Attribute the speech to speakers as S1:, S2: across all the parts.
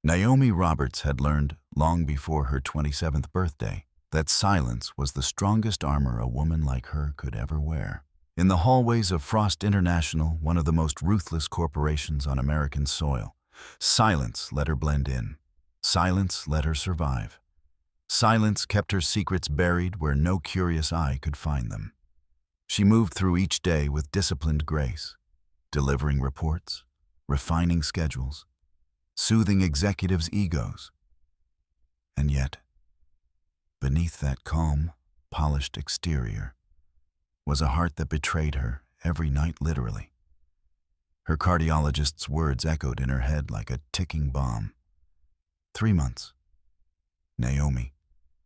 S1: Naomi Roberts had learned, long before her 27th birthday, that silence was the strongest armor a woman like her could ever wear. In the hallways of Frost International, one of the most ruthless corporations on American soil, silence let her blend in. Silence let her survive. Silence kept her secrets buried where no curious eye could find them. She moved through each day with disciplined grace, delivering reports, refining schedules, soothing executives' egos. And yet, beneath that calm, polished exterior was a heart that betrayed her every night literally. Her cardiologist's words echoed in her head like a ticking bomb. 3 months. Naomi,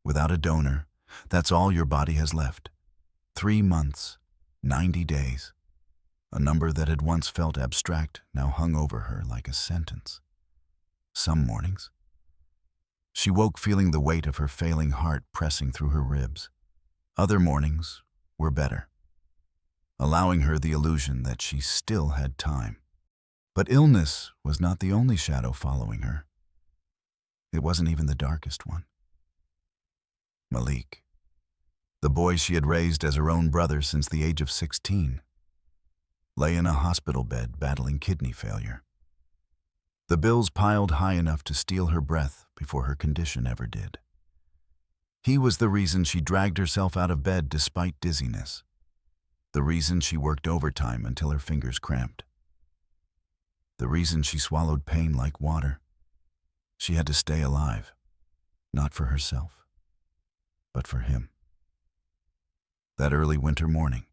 S1: without a donor, that's all your body has left. 3 months, 90 days. A number that had once felt abstract now hung over her like a sentence. Some mornings, she woke feeling the weight of her failing heart pressing through her ribs. Other mornings were better, allowing her the illusion that she still had time. But illness was not the only shadow following her. It wasn't even the darkest one. Malik, the boy she had raised as her own brother since the age of 16, lay in a hospital bed battling kidney failure. The bills piled high enough to steal her breath before her condition ever did. He was the reason she dragged herself out of bed despite dizziness, the reason she worked overtime until her fingers cramped, the reason she swallowed pain like water. She had to stay alive, not for herself, but for him. That early winter morning,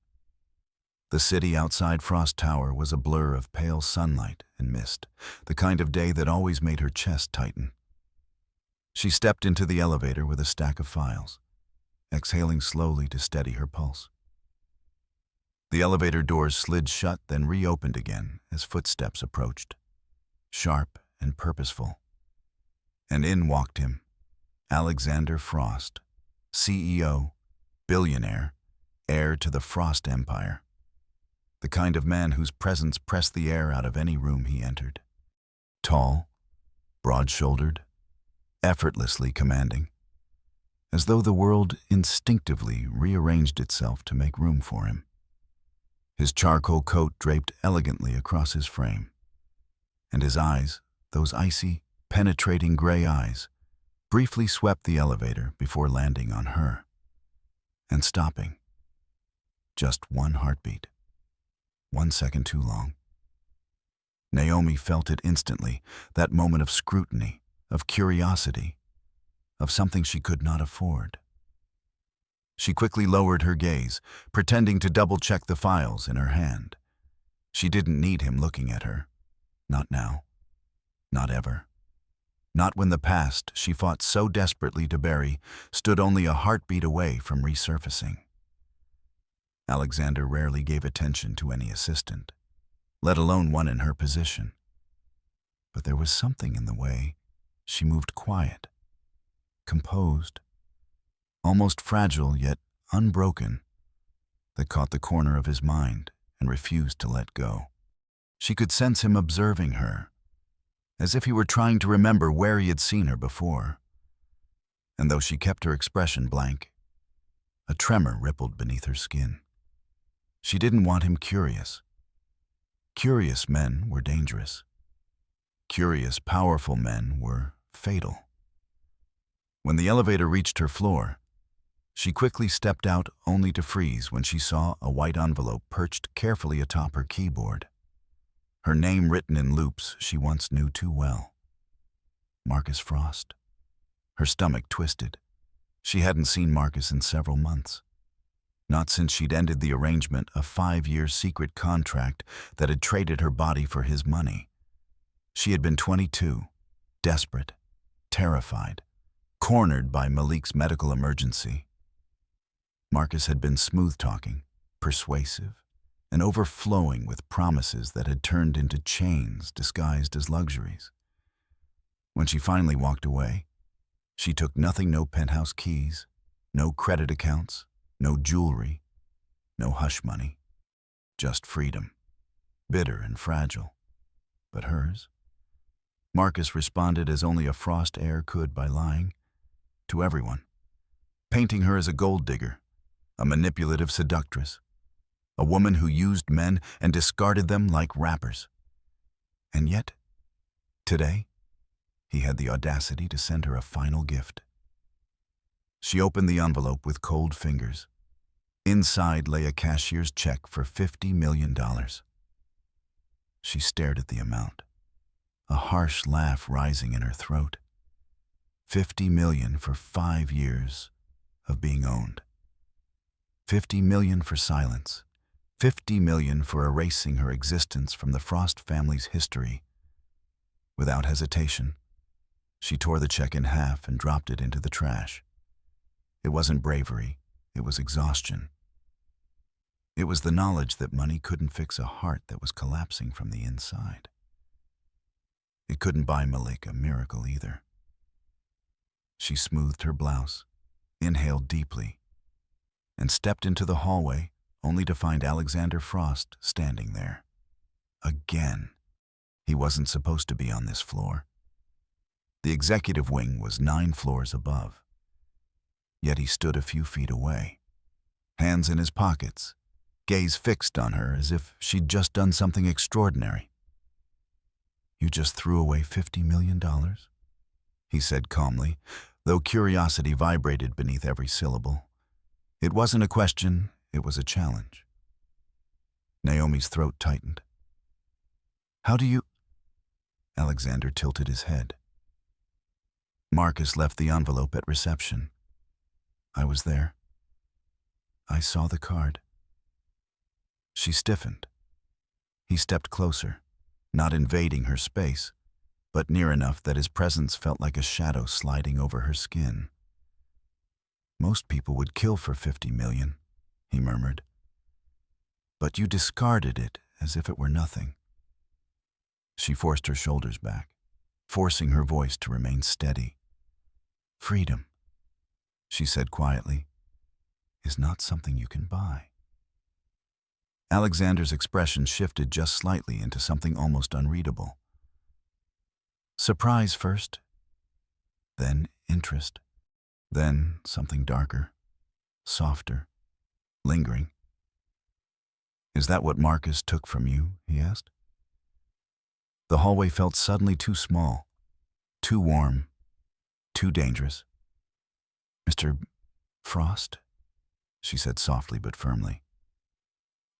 S1: the city outside Frost Tower was a blur of pale sunlight and mist, the kind of day that always made her chest tighten. She stepped into the elevator with a stack of files, exhaling slowly to steady her pulse. The elevator doors slid shut, then reopened again as footsteps approached, sharp and purposeful. And in walked him, Alexander Frost, CEO, billionaire, heir to the Frost Empire. The kind of man whose presence pressed the air out of any room he entered. Tall, broad-shouldered, effortlessly commanding, as though the world instinctively rearranged itself to make room for him. His charcoal coat draped elegantly across his frame, and his eyes, those icy, penetrating gray eyes, briefly swept the elevator before landing on her and stopping. Just one heartbeat. 1 second too long. Naomi felt it instantly, that moment of scrutiny, of curiosity, of something she could not afford. She quickly lowered her gaze, pretending to double-check the files in her hand. She didn't need him looking at her. Not now. Not ever. Not when the past she fought so desperately to bury stood only a heartbeat away from resurfacing. Alexander rarely gave attention to any assistant, let alone one in her position. But there was something in the way she moved, quiet, composed, almost fragile yet unbroken, that caught the corner of his mind and refused to let go. She could sense him observing her, as if he were trying to remember where he had seen her before. And though she kept her expression blank, a tremor rippled beneath her skin. She didn't want him curious. Curious men were dangerous. Curious, powerful men were fatal. When the elevator reached her floor, she quickly stepped out only to freeze when she saw a white envelope perched carefully atop her keyboard. Her name written in loops she once knew too well. Marcus Frost. Her stomach twisted. She hadn't seen Marcus in several months. Not since she'd ended the arrangement, a 5-year secret contract that had traded her body for his money. She had been 22, desperate, terrified, cornered by Malik's medical emergency. Marcus had been smooth-talking, persuasive, and overflowing with promises that had turned into chains disguised as luxuries. When she finally walked away, she took nothing, no penthouse keys, no credit accounts, no jewelry, no hush money, just freedom, bitter and fragile, but hers. Marcus responded as only a Frost heir could by lying to everyone, painting her as a gold digger, a manipulative seductress, a woman who used men and discarded them like wrappers. And yet, today, he had the audacity to send her a final gift. She opened the envelope with cold fingers. Inside lay a cashier's check for $50 million. She stared at the amount, a harsh laugh rising in her throat. $50 million for 5 years of being owned. $50 million for silence. $50 million for erasing her existence from the Frost family's history. Without hesitation, she tore the check in half and dropped it into the trash. It wasn't bravery, it was exhaustion. It was the knowledge that money couldn't fix a heart that was collapsing from the inside. It couldn't buy Malik a miracle either. She smoothed her blouse, inhaled deeply, and stepped into the hallway only to find Alexander Frost standing there. Again. He wasn't supposed to be on this floor. The executive wing was 9 floors above. Yet he stood a few feet away, hands in his pockets, gaze fixed on her as if she'd just done something extraordinary. "You just threw away $50 million?" he said calmly, though curiosity vibrated beneath every syllable. It wasn't a question, it was a challenge. Naomi's throat tightened. "How do you—" Alexander tilted his head. "Marcus left the envelope at reception. I was there. I saw the card." She stiffened. He stepped closer, not invading her space, but near enough that his presence felt like a shadow sliding over her skin. "Most people would kill for $50 million, he murmured. "But you discarded it as if it were nothing." She forced her shoulders back, forcing her voice to remain steady. "Freedom," she said quietly, "is not something you can buy." Alexander's expression shifted just slightly into something almost unreadable. Surprise first, then interest, then something darker, softer, lingering. "Is that what Marcus took from you?" he asked. The hallway felt suddenly too small, too warm, too dangerous. "Mr. Frost," she said softly but firmly,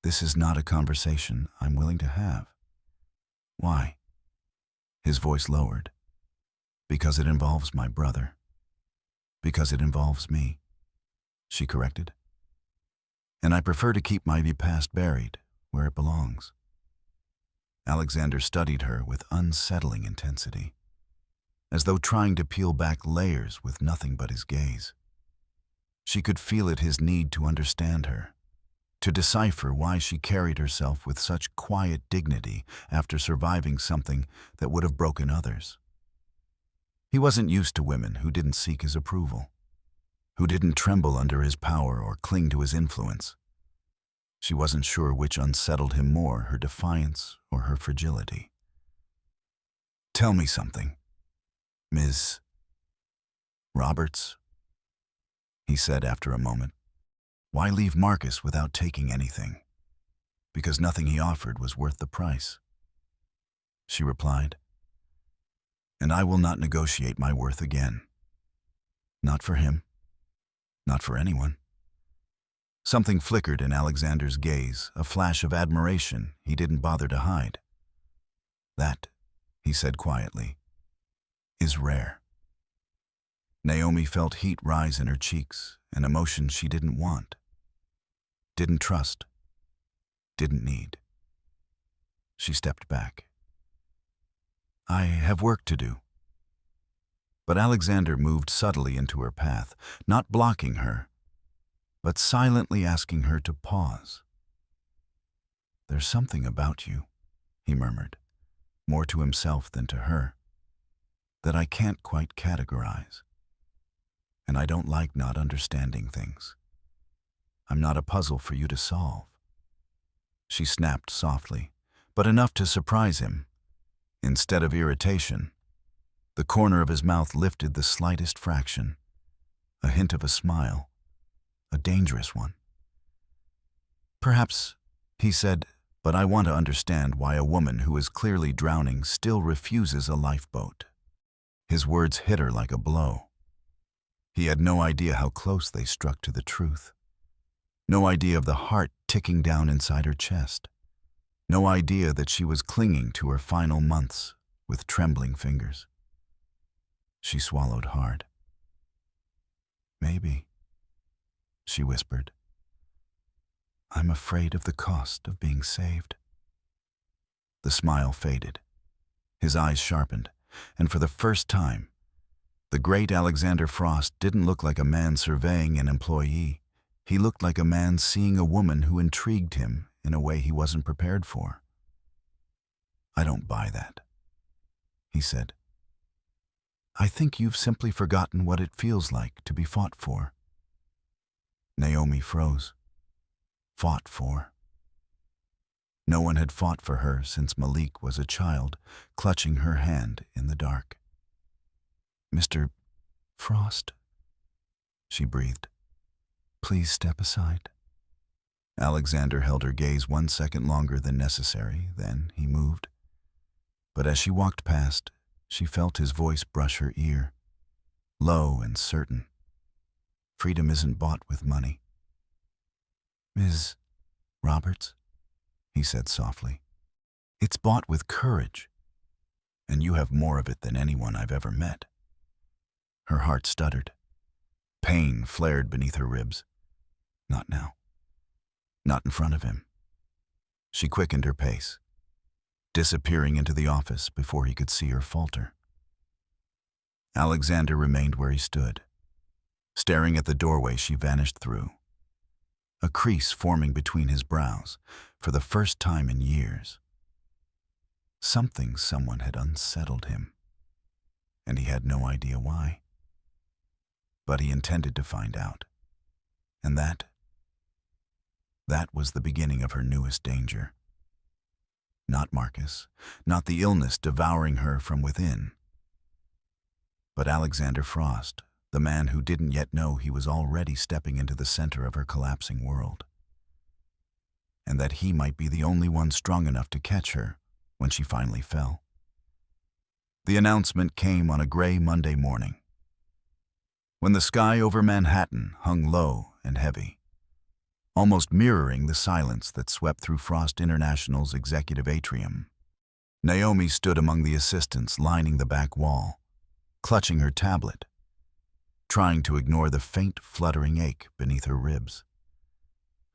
S1: "this is not a conversation I'm willing to have." "Why?" His voice lowered. "Because it involves my brother. Because it involves me," she corrected. "And I prefer to keep my past buried where it belongs." Alexander studied her with unsettling intensity, as though trying to peel back layers with nothing but his gaze. She could feel it, his need to understand her, to decipher why she carried herself with such quiet dignity after surviving something that would have broken others. He wasn't used to women who didn't seek his approval, who didn't tremble under his power or cling to his influence. She wasn't sure which unsettled him more, her defiance or her fragility. "Tell me something, Ms. Roberts," he said after a moment. "Why leave Marcus without taking anything? Because nothing he offered was worth the price." She replied, "And I will not negotiate my worth again. Not for him, not for anyone." Something flickered in Alexander's gaze, a flash of admiration he didn't bother to hide. "That," he said quietly, "is rare." Naomi felt heat rise in her cheeks, an emotion she didn't want, didn't trust, didn't need. She stepped back. "I have work to do." But Alexander moved subtly into her path, not blocking her, but silently asking her to pause. "There's something about you," he murmured, more to himself than to her, "that I can't quite categorize. And I don't like not understanding things. I'm not a puzzle for you to solve." She snapped softly, but enough to surprise him. Instead of irritation, The corner of his mouth lifted the slightest fraction, a hint of a smile, a dangerous one. "Perhaps," he said, "but I want to understand why a woman who is clearly drowning still refuses a lifeboat." His words hit her like a blow. He had no idea how close they struck to the truth. No idea of the heart ticking down inside her chest. No idea that she was clinging to her final months with trembling fingers. She swallowed hard. "Maybe," she whispered. "I'm afraid of the cost of being saved." The smile faded. His eyes sharpened, and for the first time, the great Alexander Frost didn't look like a man surveying an employee. He looked like a man seeing a woman who intrigued him in a way he wasn't prepared for. "I don't buy that," he said. "I think you've simply forgotten what it feels like to be fought for." Naomi froze. Fought for. No one had fought for her since Malik was a child, clutching her hand in the dark. "Mr. Frost," she breathed. "Please step aside." Alexander held her gaze 1 second longer than necessary, then he moved. But as she walked past, she felt his voice brush her ear, low and certain. "Freedom isn't bought with money." "Ms. Roberts," he said softly, "it's bought with courage, and you have more of it than anyone I've ever met." Her heart stuttered. Pain flared beneath her ribs. Not now. Not in front of him. She quickened her pace, disappearing into the office before he could see her falter. Alexander remained where he stood, staring at the doorway she vanished through, a crease forming between his brows for the first time in years. Someone had unsettled him, and he had no idea why. But he intended to find out. And that was the beginning of her newest danger. Not Marcus, not the illness devouring her from within, but Alexander Frost, the man who didn't yet know he was already stepping into the center of her collapsing world. And that he might be the only one strong enough to catch her when she finally fell. The announcement came on a gray Monday morning, when the sky over Manhattan hung low and heavy, almost mirroring the silence that swept through Frost International's executive atrium. Naomi stood among the assistants lining the back wall, clutching her tablet, trying to ignore the faint, fluttering ache beneath her ribs.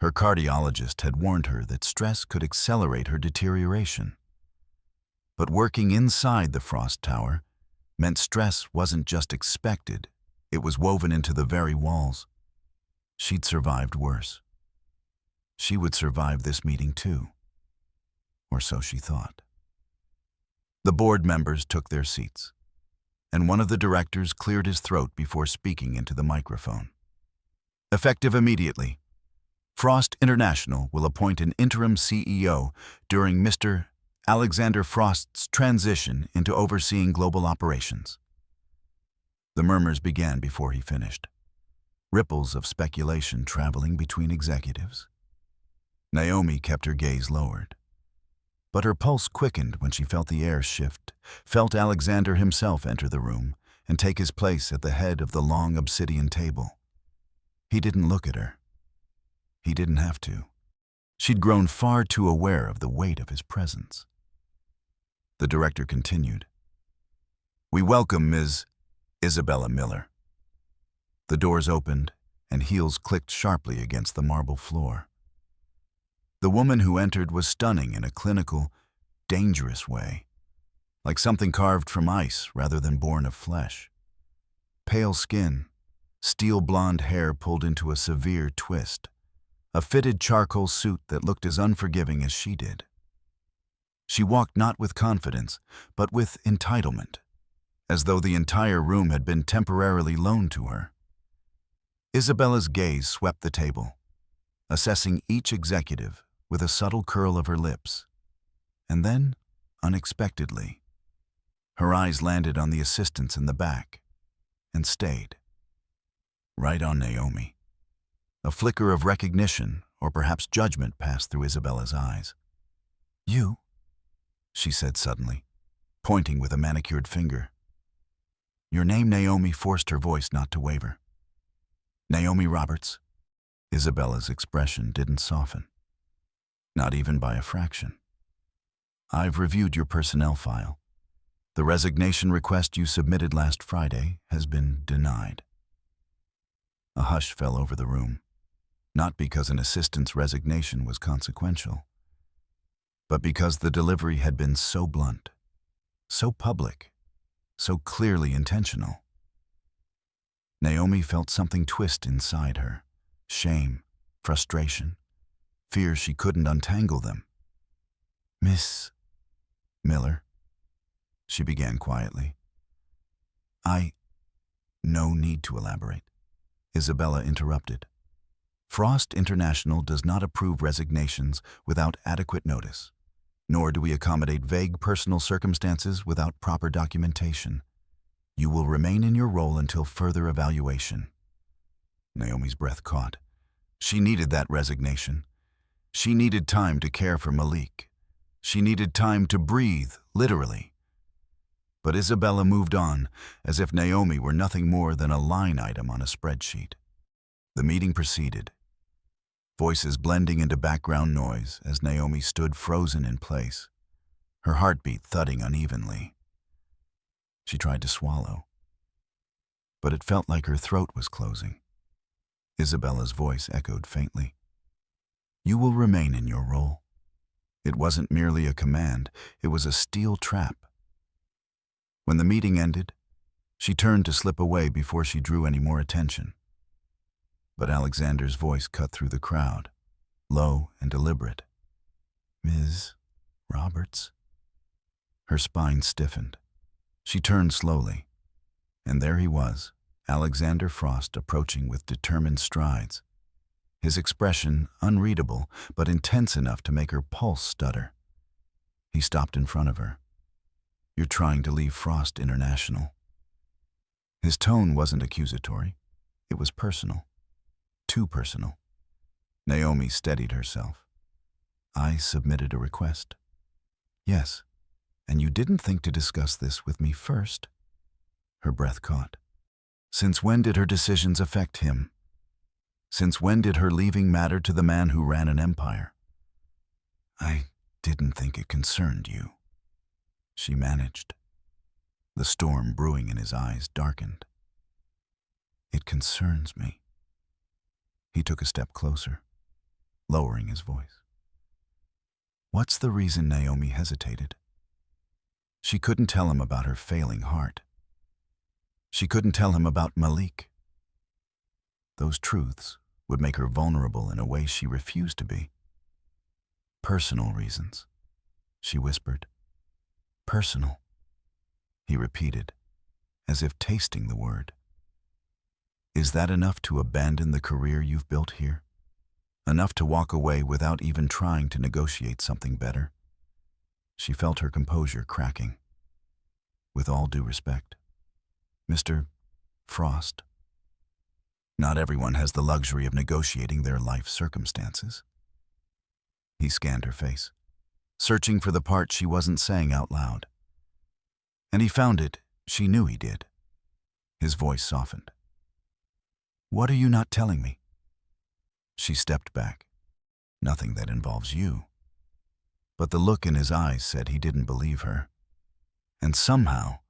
S1: Her cardiologist had warned her that stress could accelerate her deterioration. But working inside the Frost Tower meant stress wasn't just expected, it was woven into the very walls. She'd survived worse. She would survive this meeting too. Or so she thought. The board members took their seats, and one of the directors cleared his throat before speaking into the microphone. "Effective immediately, Frost International will appoint an interim CEO during Mr. Alexander Frost's transition into overseeing global operations." The murmurs began before he finished, ripples of speculation traveling between executives. Naomi kept her gaze lowered, but her pulse quickened when she felt the air shift, felt Alexander himself enter the room and take his place at the head of the long obsidian table. He didn't look at her. He didn't have to. She'd grown far too aware of the weight of his presence. The director continued. "We welcome Ms. Isabella Miller." The doors opened, and heels clicked sharply against the marble floor. The woman who entered was stunning in a clinical, dangerous way, like something carved from ice rather than born of flesh. Pale skin, steel blonde hair pulled into a severe twist, a fitted charcoal suit that looked as unforgiving as she did. She walked not with confidence, but with entitlement, as though the entire room had been temporarily loaned to her. Isabella's gaze swept the table, assessing each executive with a subtle curl of her lips. And then, unexpectedly, Her eyes landed on the assistants in the back and stayed. Right on Naomi. A flicker of recognition, or perhaps judgment, passed through Isabella's eyes. "You?" she said suddenly, pointing with a manicured finger. "Your name, Naomi," forced her voice not to waver. "Naomi Roberts." Isabella's expression didn't soften. Not even by a fraction. "I've reviewed your personnel file. The resignation request you submitted last Friday has been denied." A hush fell over the room, not because an assistant's resignation was consequential, but because the delivery had been so blunt, so public, so clearly intentional. Naomi felt something twist inside her. Shame, frustration, fear she couldn't untangle them. "Miss Miller," she began quietly. No need to elaborate," Isabella interrupted. "Frost International does not approve resignations without adequate notice, nor do we accommodate vague personal circumstances without proper documentation. You will remain in your role until further evaluation." Naomi's breath caught. She needed that resignation. She needed time to care for Malik. She needed time to breathe, literally. But Isabella moved on, as if Naomi were nothing more than a line item on a spreadsheet. The meeting proceeded, voices blending into background noise as Naomi stood frozen in place, her heartbeat thudding unevenly. She tried to swallow, but it felt like her throat was closing. Isabella's voice echoed faintly. "You will remain in your role." It wasn't merely a command, it was a steel trap. When the meeting ended, she turned to slip away before she drew any more attention. But Alexander's voice cut through the crowd, low and deliberate. "Ms. Roberts?" Her spine stiffened. She turned slowly, and there he was, Alexander Frost, approaching with determined strides. His expression unreadable, but intense enough to make her pulse stutter. He stopped in front of her. "You're trying to leave Frost International." His tone wasn't accusatory. It was personal. Too personal. Naomi steadied herself. "I submitted a request." "Yes, and you didn't think to discuss this with me first?" Her breath caught. Since when did her decisions affect him? Since when did her leaving matter to the man who ran an empire? "I didn't think it concerned you," she managed. The storm brewing in his eyes darkened. "It concerns me." He took a step closer, lowering his voice. "What's the reason?" Naomi hesitated. She couldn't tell him about her failing heart. She couldn't tell him about Malik. Those truths would make her vulnerable in a way she refused to be. "Personal reasons," she whispered. "Personal," he repeated, as if tasting the word. "Is that enough to abandon the career you've built here? Enough to walk away without even trying to negotiate something better?" She felt her composure cracking. "With all due respect, Mr. Frost, not everyone has the luxury of negotiating their life circumstances." He scanned her face, searching for the part she wasn't saying out loud. And he found it. She knew he did. His voice softened. "What are you not telling me?" She stepped back. "Nothing that involves you." But the look in his eyes said he didn't believe her. And somehow,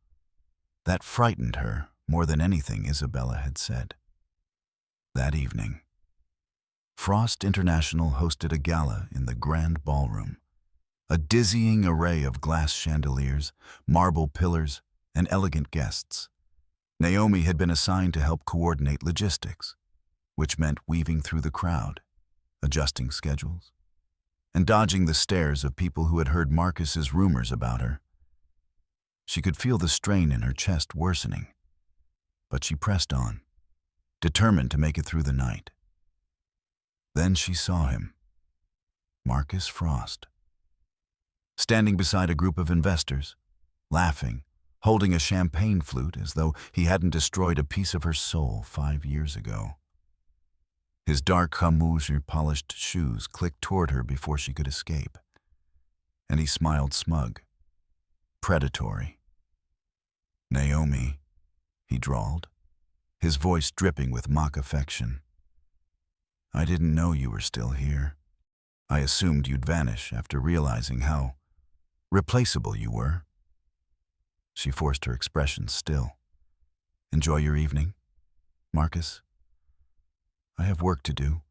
S1: that frightened her more than anything Isabella had said. That evening, Frost International hosted a gala in the grand ballroom. A dizzying array of glass chandeliers, marble pillars, and elegant guests. Naomi had been assigned to help coordinate logistics, which meant weaving through the crowd, adjusting schedules, and dodging the stares of people who had heard Marcus's rumors about her. She could feel the strain in her chest worsening, but she pressed on, determined to make it through the night. Then she saw him, Marcus Frost, standing beside a group of investors, laughing, holding a champagne flute as though he hadn't destroyed a piece of her soul 5 years ago. His dark polished shoes clicked toward her before she could escape, and he smiled smug, predatory. "Naomi," he drawled, his voice dripping with mock affection. "I didn't know you were still here. I assumed you'd vanish after realizing how replaceable you were." She forced her expression still. "Enjoy your evening, Marcus? I have work to do."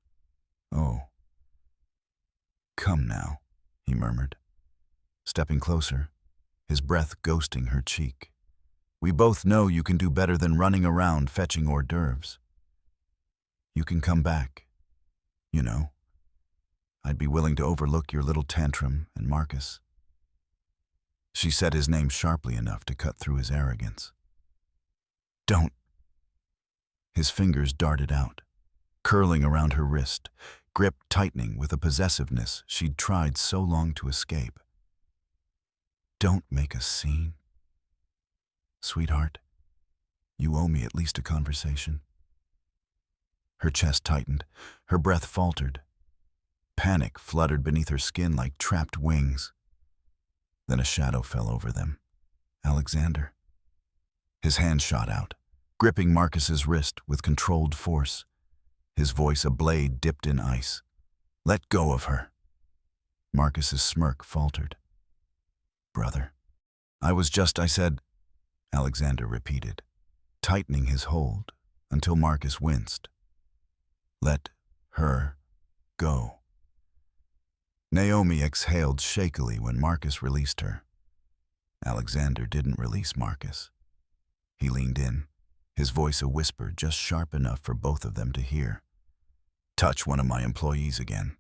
S1: "Oh. Come now," he murmured, stepping closer, his breath ghosting her cheek. "We both know you can do better than running around fetching hors d'oeuvres. You can come back. You know, I'd be willing to overlook your little tantrum and Marcus." She said his name sharply enough to cut through his arrogance. "Don't." His fingers darted out, curling around her wrist, grip tightening with a possessiveness she'd tried so long to escape. "Don't make a scene. Sweetheart, you owe me at least a conversation." Her chest tightened, her breath faltered. Panic fluttered beneath her skin like trapped wings. Then a shadow fell over them. Alexander. His hand shot out, gripping Marcus's wrist with controlled force, his voice a blade dipped in ice. "Let go of her." Marcus's smirk faltered. "Brother, I said," Alexander repeated, tightening his hold until Marcus winced. "Let her go." Naomi exhaled shakily when Marcus released her. Alexander didn't release Marcus. He leaned in, his voice a whisper just sharp enough for both of them to hear. "Touch one of my employees again,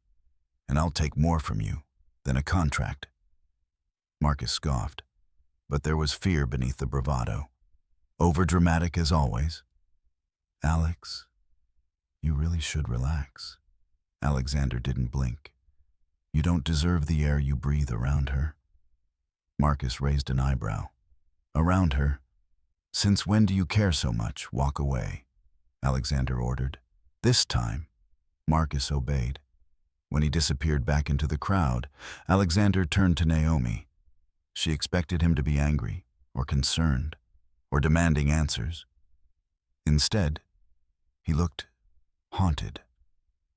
S1: and I'll take more from you than a contract." Marcus scoffed, but there was fear beneath the bravado. Overdramatic as always. "Alex, you really should relax." Alexander didn't blink. "You don't deserve the air you breathe around her." Marcus raised an eyebrow. "Around her? Since when do you care so much? Walk away," Alexander ordered. This time, Marcus obeyed. When he disappeared back into the crowd, Alexander turned to Naomi. She expected him to be angry, or concerned, or demanding answers. Instead, he looked haunted,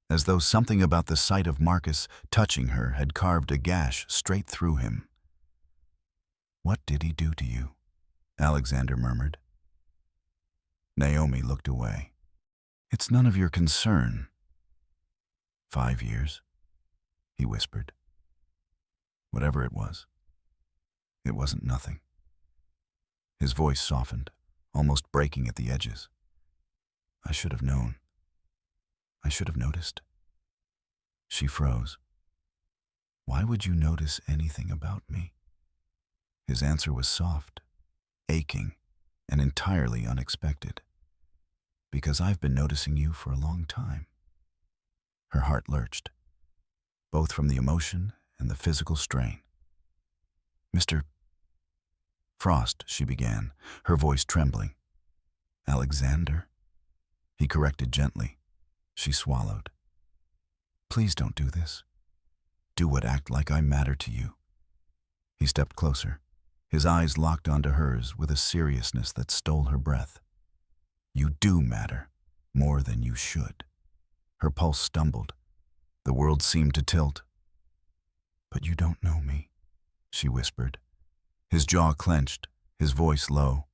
S1: as though something about the sight of Marcus touching her had carved a gash straight through him. "What did he do to you?" Alexander murmured. Naomi looked away. "It's none of your concern." 5 years, he whispered. Whatever it wasn't nothing. His voice softened, almost breaking at the edges. "I should have known. I should have noticed." She froze. "Why would you notice anything about me?" His answer was soft, aching, and entirely unexpected. "Because I've been noticing you for a long time." Her heart lurched, both from the emotion and the physical strain. "Mr. Frost," she began, her voice trembling. "Alexander," he corrected gently. She swallowed. "Please don't do this. Do what act like I matter to you." He stepped closer, his eyes locked onto hers with a seriousness that stole her breath. "You do matter, more than you should." Her pulse stumbled. The world seemed to tilt. "But you don't know me," she whispered. His jaw clenched, his voice low.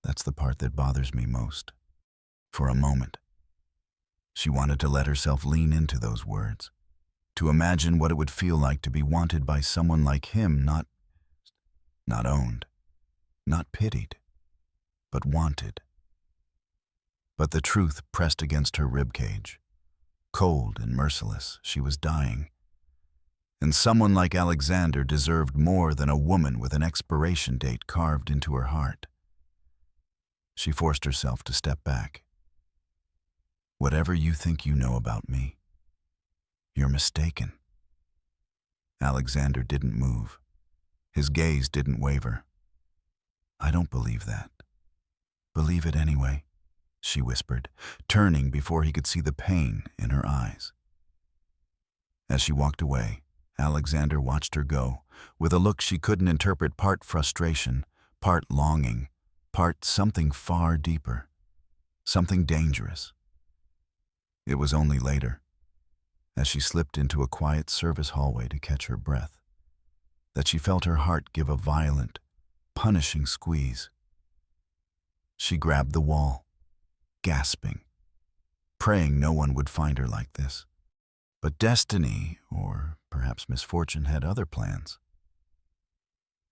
S1: "That's the part that bothers me most." For a moment, she wanted to let herself lean into those words, to imagine what it would feel like to be wanted by someone like him, not owned, not pitied, but wanted. But the truth pressed against her ribcage. Cold and merciless, she was dying. And someone like Alexander deserved more than a woman with an expiration date carved into her heart. She forced herself to step back. "Whatever you think you know about me, you're mistaken." Alexander didn't move. His gaze didn't waver. I don't believe that. Believe it anyway, she whispered, turning before he could see the pain in her eyes. As she walked away, Alexander watched her go, with a look she couldn't interpret, part frustration, part longing, part something far deeper, something dangerous. It was only later, as she slipped into a quiet service hallway to catch her breath, that she felt her heart give a violent, punishing squeeze. She grabbed the wall, gasping, praying no one would find her like this. But destiny, or perhaps misfortune, had other plans.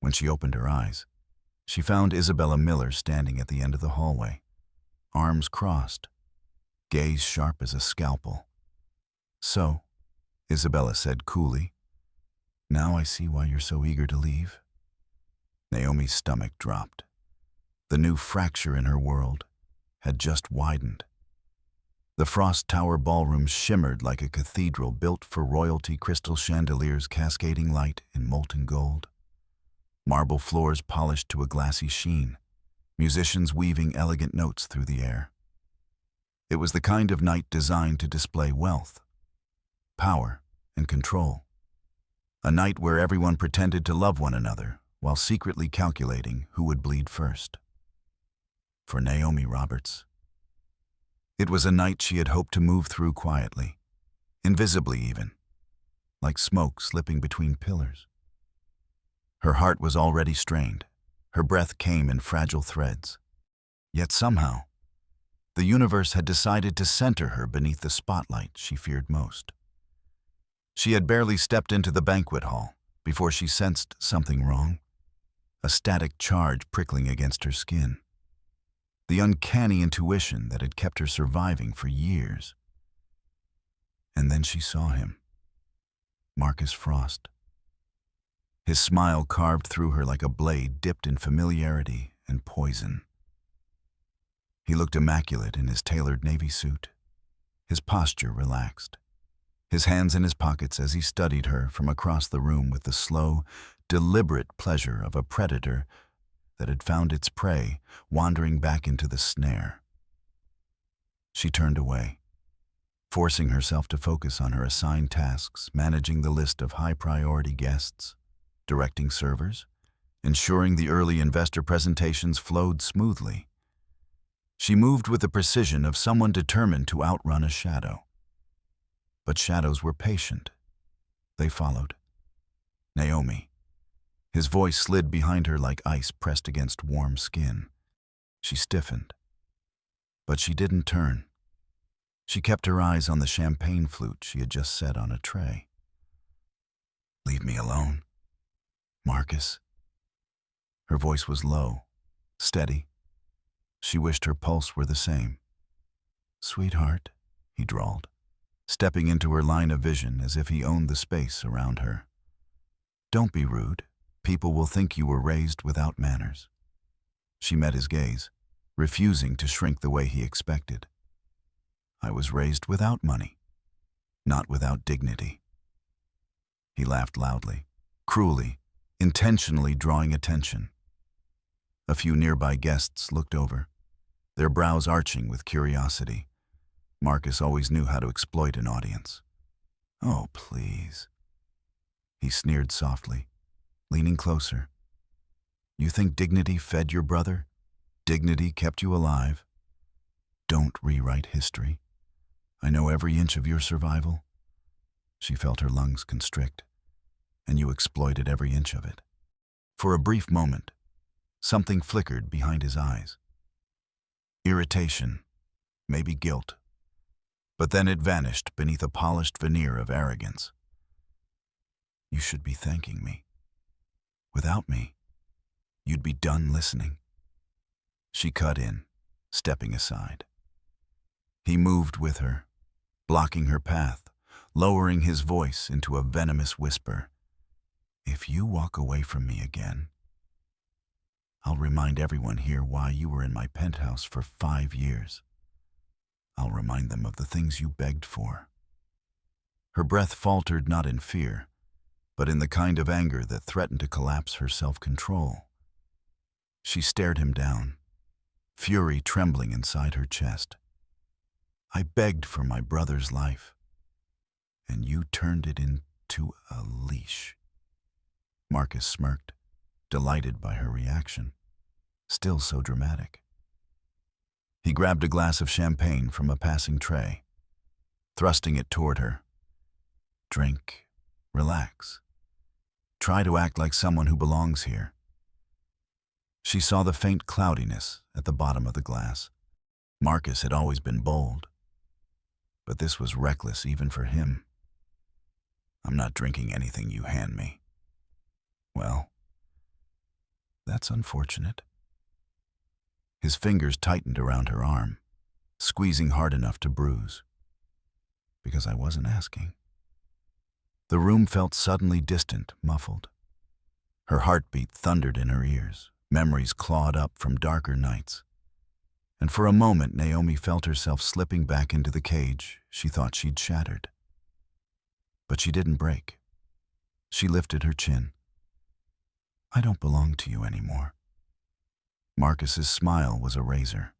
S1: When she opened her eyes, she found Isabella Miller standing at the end of the hallway, arms crossed, gaze sharp as a scalpel. "So," Isabella said coolly, "now I see why you're so eager to leave." Naomi's stomach dropped. The new fracture in her world had just widened. The Frost Tower ballroom shimmered like a cathedral built for royalty, crystal chandeliers cascading light in molten gold. Marble floors polished to a glassy sheen, musicians weaving elegant notes through the air. It was the kind of night designed to display wealth, power, and control. A night where everyone pretended to love one another while secretly calculating who would bleed first. For Naomi Roberts, it was a night she had hoped to move through quietly, invisibly even, like smoke slipping between pillars. Her heart was already strained. Her breath came in fragile threads. Yet somehow, the universe had decided to center her beneath the spotlight she feared most. She had barely stepped into the banquet hall before she sensed something wrong, a static charge prickling against her skin. The uncanny intuition that had kept her surviving for years. And then she saw him, Marcus Frost. His smile carved through her like a blade dipped in familiarity and poison. He looked immaculate in his tailored navy suit, his posture relaxed, his hands in his pockets as he studied her from across the room with the slow, deliberate pleasure of a predator that had found its prey wandering back into the snare. She turned away, forcing herself to focus on her assigned tasks, managing the list of high-priority guests, directing servers, ensuring the early investor presentations flowed smoothly. She moved with the precision of someone determined to outrun a shadow. But shadows were patient. They followed. Naomi. His voice slid behind her like ice pressed against warm skin. She stiffened. But she didn't turn. She kept her eyes on the champagne flute she had just set on a tray. "Leave me alone, Marcus." Her voice was low, steady. She wished her pulse were the same. "Sweetheart," he drawled, stepping into her line of vision as if he owned the space around her. "Don't be rude. People will think you were raised without manners." She met his gaze, refusing to shrink the way he expected. "I was raised without money, not without dignity." He laughed loudly, cruelly, intentionally drawing attention. A few nearby guests looked over, their brows arching with curiosity. Marcus always knew how to exploit an audience. "Oh, please," he sneered softly, leaning closer. "You think dignity fed your brother? Dignity kept you alive? Don't rewrite history. I know every inch of your survival." She felt her lungs constrict, and you exploited every inch of it. For a brief moment, something flickered behind his eyes. Irritation, maybe guilt. But then it vanished beneath a polished veneer of arrogance. "You should be thanking me. Without me, you'd be done listening." She cut in, stepping aside. He moved with her, blocking her path, lowering his voice into a venomous whisper. "If you walk away from me again, I'll remind everyone here why you were in my penthouse for 5 years. I'll remind them of the things you begged for." Her breath faltered not in fear, but in the kind of anger that threatened to collapse her self-control. She stared him down, fury trembling inside her chest. I begged for my brother's life, and you turned it into a leash. Marcus smirked, delighted by her reaction, still so dramatic. He grabbed a glass of champagne from a passing tray, thrusting it toward her. Drink, relax. Try to act like someone who belongs here. She saw the faint cloudiness at the bottom of the glass. Marcus had always been bold, but this was reckless even for him. I'm not drinking anything you hand me. Well, that's unfortunate. His fingers tightened around her arm, squeezing hard enough to bruise. Because I wasn't asking. The room felt suddenly distant, muffled. Her heartbeat thundered in her ears, memories clawed up from darker nights. And for a moment, Naomi felt herself slipping back into the cage she thought she'd shattered. But she didn't break. She lifted her chin. I don't belong to you anymore. Marcus's smile was a razor.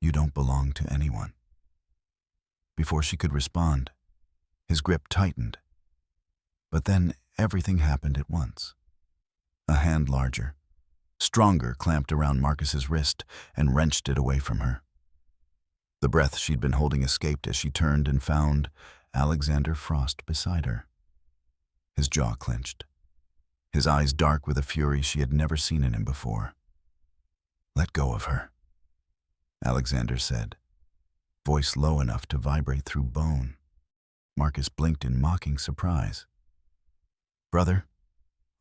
S1: You don't belong to anyone. Before she could respond, his grip tightened. But then everything happened at once. A hand larger, stronger, clamped around Marcus's wrist and wrenched it away from her. The breath she'd been holding escaped as she turned and found Alexander Frost beside her. His jaw clenched, his eyes dark with a fury she had never seen in him before. Let go of her, Alexander said, voice low enough to vibrate through bone. Marcus blinked in mocking surprise. Brother,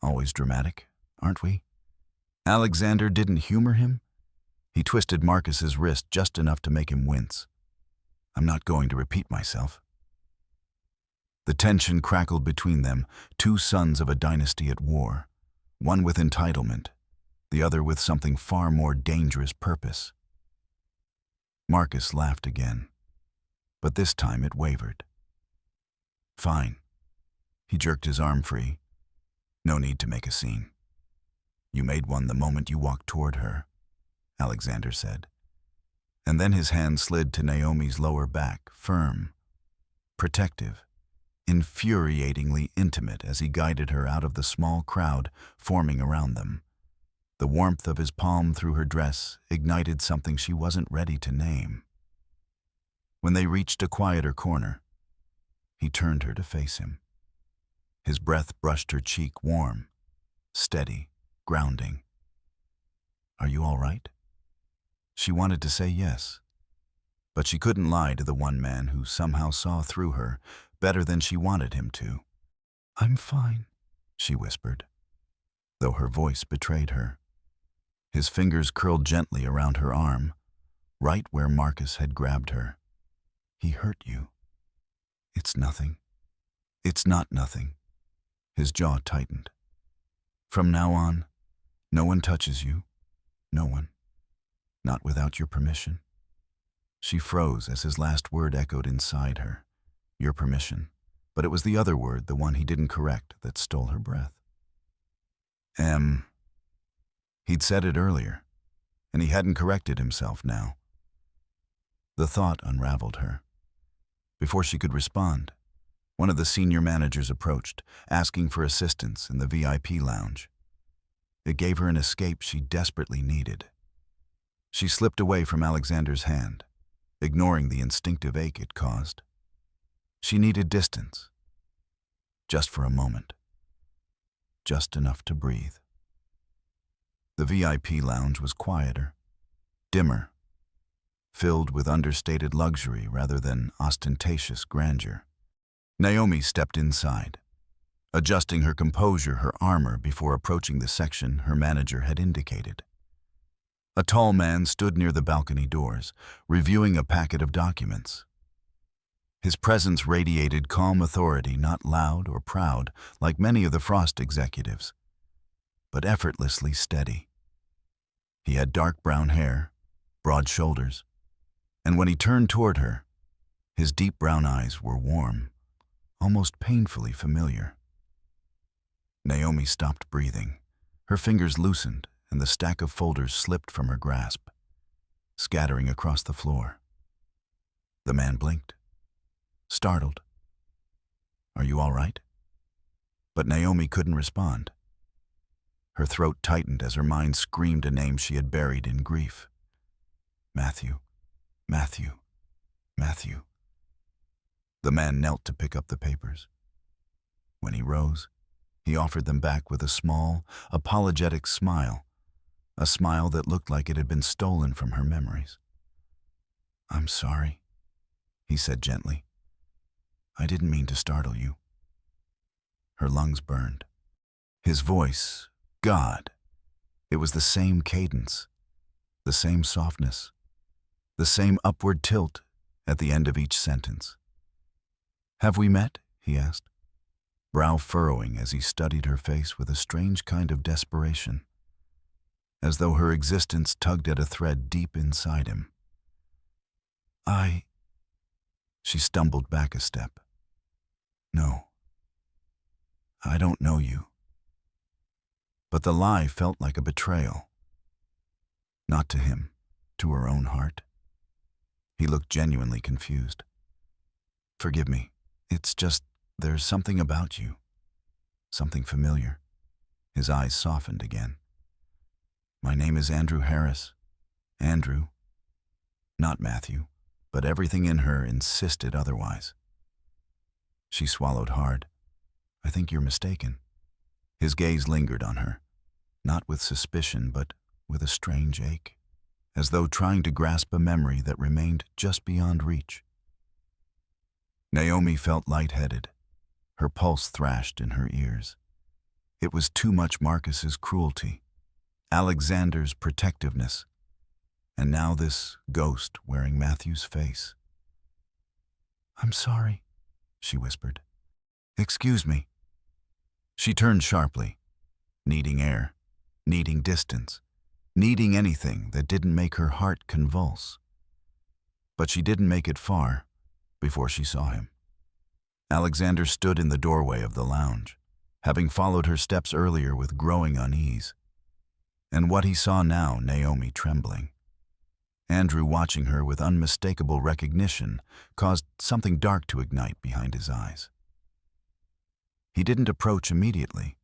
S1: always dramatic, aren't we? Alexander didn't humor him. He twisted Marcus's wrist just enough to make him wince. I'm not going to repeat myself. The tension crackled between them, two sons of a dynasty at war, one with entitlement, the other with something far more dangerous purpose. Marcus laughed again, but this time it wavered. Fine. He jerked his arm free. No need to make a scene. You made one the moment you walked toward her, Alexander said. And then his hand slid to Naomi's lower back, firm, protective, infuriatingly intimate as he guided her out of the small crowd forming around them. The warmth of his palm through her dress ignited something she wasn't ready to name. When they reached a quieter corner, he turned her to face him. His breath brushed her cheek warm, steady, grounding. Are you all right? She wanted to say yes, but she couldn't lie to the one man who somehow saw through her better than she wanted him to. I'm fine, she whispered, though her voice betrayed her. His fingers curled gently around her arm, right where Marcus had grabbed her. He hurt you. It's nothing. It's not nothing. His jaw tightened. From now on, no one touches you. No one. Not without your permission. She froze as his last word echoed inside her. Your permission. But it was the other word, the one he didn't correct, that stole her breath. He'd said it earlier, and he hadn't corrected himself now. The thought unraveled her. Before she could respond, one of the senior managers approached, asking for assistance in the VIP lounge. It gave her an escape she desperately needed. She slipped away from Alexander's hand, ignoring the instinctive ache it caused. She needed distance, just for a moment, just enough to breathe. The VIP lounge was quieter, dimmer, filled with understated luxury rather than ostentatious grandeur. Naomi stepped inside, adjusting her composure, her armor, before approaching the section her manager had indicated. A tall man stood near the balcony doors, reviewing a packet of documents. His presence radiated calm authority, not loud or proud like many of the Frost executives, but effortlessly steady. He had dark brown hair, broad shoulders, and when he turned toward her, his deep brown eyes were warm, almost painfully familiar. Naomi stopped breathing. Her fingers loosened, and the stack of folders slipped from her grasp, scattering across the floor. The man blinked, startled. "Are you all right?" But Naomi couldn't respond. Her throat tightened as her mind screamed a name she had buried in grief. Matthew, Matthew, Matthew. The man knelt to pick up the papers. When he rose, he offered them back with a small, apologetic smile, a smile that looked like it had been stolen from her memories. "I'm sorry," he said gently. "I didn't mean to startle you." Her lungs burned. His voice, God, it was the same cadence, the same softness, the same upward tilt at the end of each sentence. "Have we met?" he asked, brow furrowing as he studied her face with a strange kind of desperation, as though her existence tugged at a thread deep inside him. She stumbled back a step. "No, I don't know you." But the lie felt like a betrayal. Not to him, to her own heart. He looked genuinely confused. "Forgive me, it's just there's something about you, something familiar." His eyes softened again. "My name is Andrew Harris. Andrew, not Matthew," but everything in her insisted otherwise. She swallowed hard. "I think you're mistaken." His gaze lingered on her, not with suspicion, but with a strange ache, as though trying to grasp a memory that remained just beyond reach. Naomi felt lightheaded. Her pulse thrashed in her ears. It was too much Marcus's cruelty, Alexander's protectiveness, and now this ghost wearing Matthew's face. "I'm sorry," she whispered. "Excuse me." She turned sharply, needing air, needing distance, needing anything that didn't make her heart convulse. But she didn't make it far before she saw him. Alexander stood in the doorway of the lounge, having followed her steps earlier with growing unease. And what he saw now, Naomi trembling. Andrew watching her with unmistakable recognition caused something dark to ignite behind his eyes. He didn't approach immediately.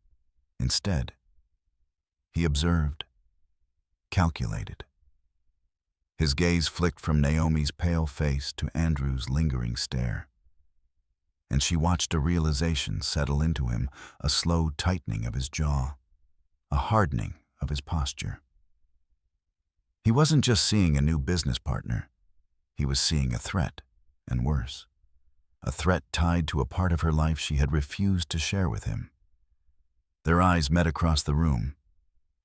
S1: Instead, he observed, calculated. His gaze flicked from Naomi's pale face to Andrew's lingering stare. And she watched a realization settle into him, a slow tightening of his jaw, a hardening of his posture. He wasn't just seeing a new business partner. He was seeing a threat, and worse. A threat tied to a part of her life she had refused to share with him. Their eyes met across the room,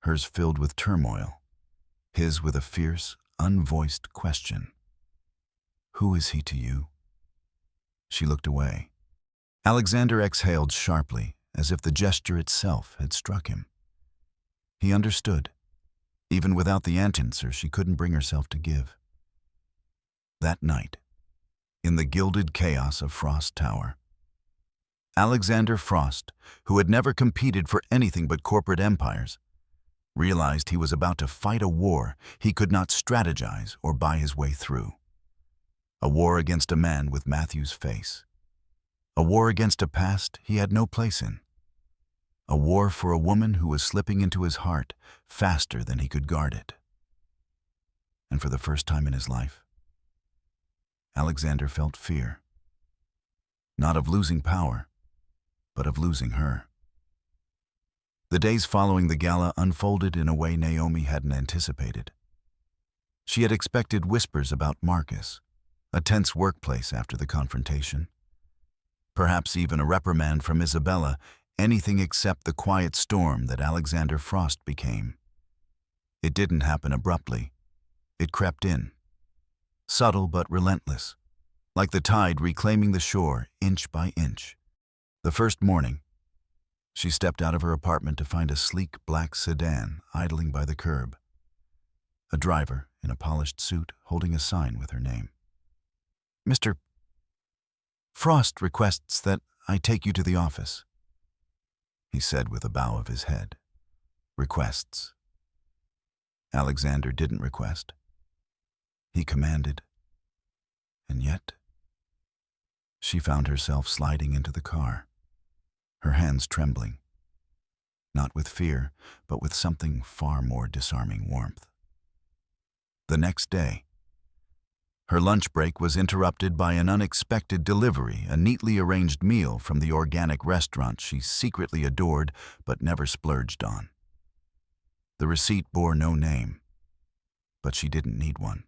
S1: hers filled with turmoil, his with a fierce, unvoiced question. "Who is he to you?" She looked away. Alexander exhaled sharply, as if the gesture itself had struck him. He understood, even without the answer she couldn't bring herself to give. That night, in the gilded chaos of Frost Tower, Alexander Frost, who had never competed for anything but corporate empires, realized he was about to fight a war he could not strategize or buy his way through. A war against a man with Matthew's face. A war against a past he had no place in. A war for a woman who was slipping into his heart faster than he could guard it. And for the first time in his life, Alexander felt fear. Not of losing power, but of losing her. The days following the gala unfolded in a way Naomi hadn't anticipated. She had expected whispers about Marcus, a tense workplace after the confrontation. Perhaps even a reprimand from Isabella, anything except the quiet storm that Alexander Frost became. It didn't happen abruptly. It crept in. Subtle but relentless, like the tide reclaiming the shore inch by inch. The first morning, she stepped out of her apartment to find a sleek black sedan idling by the curb. A driver in a polished suit holding a sign with her name. "Mr. Frost requests that I take you to the office," he said with a bow of his head. Requests. Alexander didn't request. He commanded. And yet, she found herself sliding into the car, her hands trembling, not with fear, but with something far more disarming warmth. The next day, her lunch break was interrupted by an unexpected delivery, a neatly arranged meal from the organic restaurant she secretly adored but never splurged on. The receipt bore no name, but she didn't need one.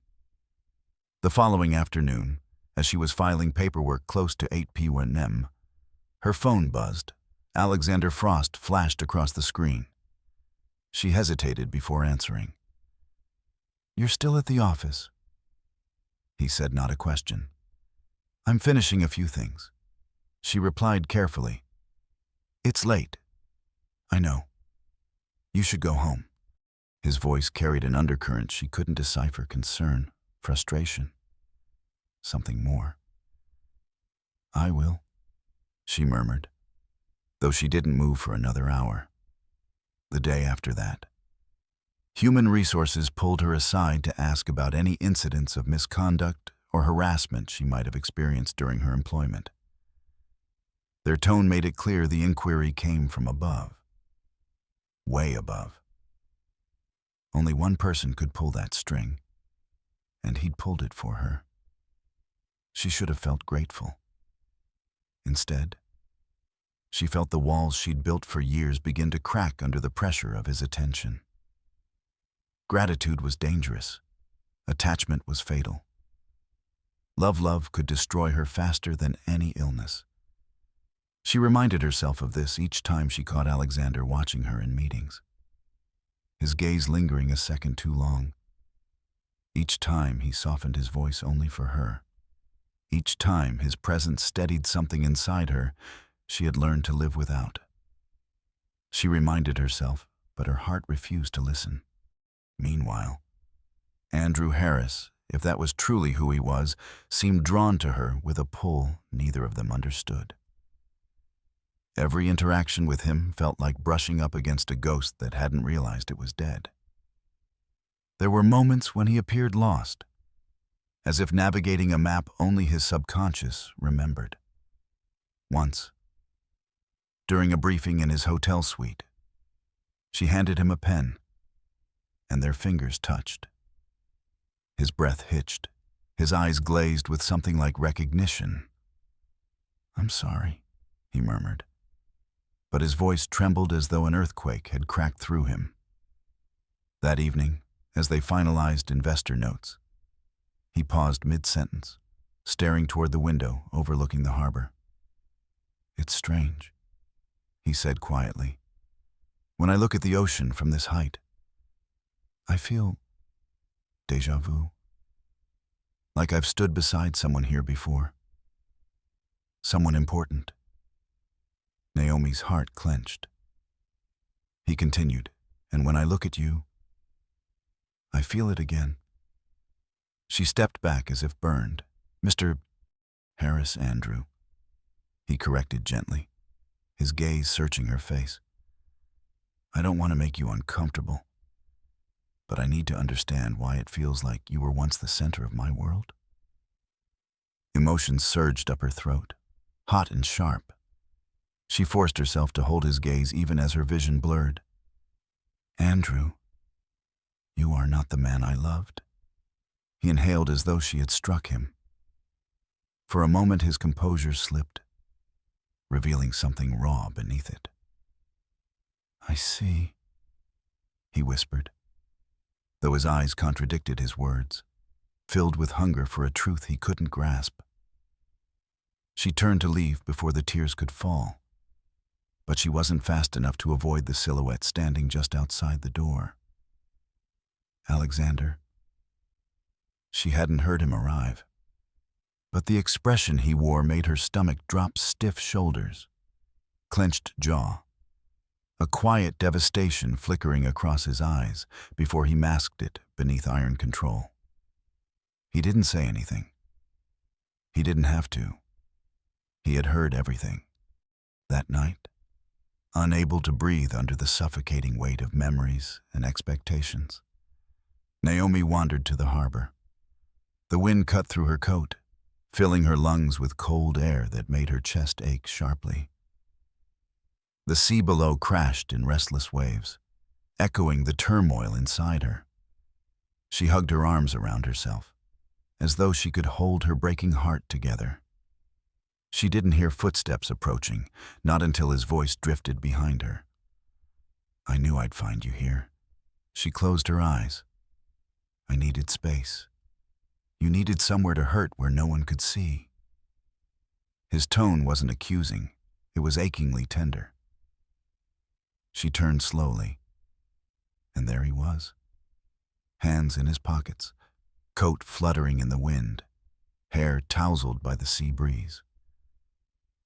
S1: The following afternoon, as she was filing paperwork close to 8 p.m., her phone buzzed. Alexander Frost flashed across the screen. She hesitated before answering. "You're still at the office?" He said, not a question. "I'm finishing a few things." She replied carefully. "It's late. I know. You should go home." His voice carried an undercurrent she couldn't decipher: concern, frustration, something more. "I will," she murmured, though she didn't move for another hour. The day after that, Human Resources pulled her aside to ask about any incidents of misconduct or harassment she might have experienced during her employment. Their tone made it clear the inquiry came from above. Way above. Only one person could pull that string, and he'd pulled it for her. She should have felt grateful. Instead, she felt the walls she'd built for years begin to crack under the pressure of his attention. Gratitude was dangerous. Attachment was fatal. Love could destroy her faster than any illness. She reminded herself of this each time she caught Alexander watching her in meetings, his gaze lingering a second too long. Each time he softened his voice only for her. Each time his presence steadied something inside her she had learned to live without. She reminded herself, but her heart refused to listen. Meanwhile, Andrew Harris, if that was truly who he was, seemed drawn to her with a pull neither of them understood. Every interaction with him felt like brushing up against a ghost that hadn't realized it was dead. There were moments when he appeared lost, as if navigating a map only his subconscious remembered. Once, during a briefing in his hotel suite, she handed him a pen, and their fingers touched. His breath hitched, his eyes glazed with something like recognition. "I'm sorry," he murmured, but his voice trembled as though an earthquake had cracked through him. That evening, as they finalized investor notes, he paused mid-sentence, staring toward the window overlooking the harbor. "It's strange," he said quietly. "When I look at the ocean from this height, I feel déjà vu, like I've stood beside someone here before. Someone important." Naomi's heart clenched. He continued, "And when I look at you, I feel it again." She stepped back as if burned. "Mr. Harris Andrew," he corrected gently, his gaze searching her face. "I don't want to make you uncomfortable, but I need to understand why it feels like you were once the center of my world." Emotions surged up her throat, hot and sharp. She forced herself to hold his gaze even as her vision blurred. "Andrew, you are not the man I loved." He inhaled as though she had struck him. For a moment his composure slipped, revealing something raw beneath it. "I see," he whispered, though his eyes contradicted his words, filled with hunger for a truth he couldn't grasp. She turned to leave before the tears could fall, but she wasn't fast enough to avoid the silhouette standing just outside the door. Alexander. She hadn't heard him arrive, but the expression he wore made her stomach drop. Stiff shoulders, clenched jaw, a quiet devastation flickering across his eyes before he masked it beneath iron control. He didn't say anything. He didn't have to. He had heard everything. That night, unable to breathe under the suffocating weight of memories and expectations, Naomi wandered to the harbor. The wind cut through her coat, filling her lungs with cold air that made her chest ache sharply. The sea below crashed in restless waves, echoing the turmoil inside her. She hugged her arms around herself, as though she could hold her breaking heart together. She didn't hear footsteps approaching, not until his voice drifted behind her. "I knew I'd find you here." She closed her eyes. "I needed space. You needed somewhere to hurt where no one could see." His tone wasn't accusing, it was achingly tender. She turned slowly, and there he was. Hands in his pockets, coat fluttering in the wind, hair tousled by the sea breeze.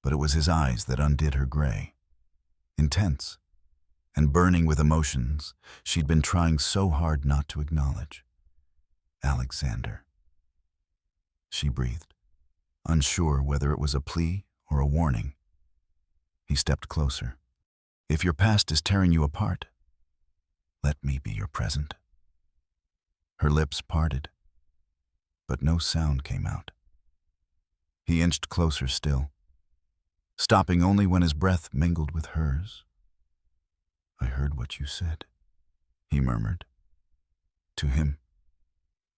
S1: But it was his eyes that undid her gray. Intense, and burning with emotions she'd been trying so hard not to acknowledge. "Alexander." She breathed, unsure whether it was a plea or a warning. He stepped closer. "If your past is tearing you apart, let me be your present." Her lips parted, but no sound came out. He inched closer still, stopping only when his breath mingled with hers. "I heard what you said," he murmured. To him,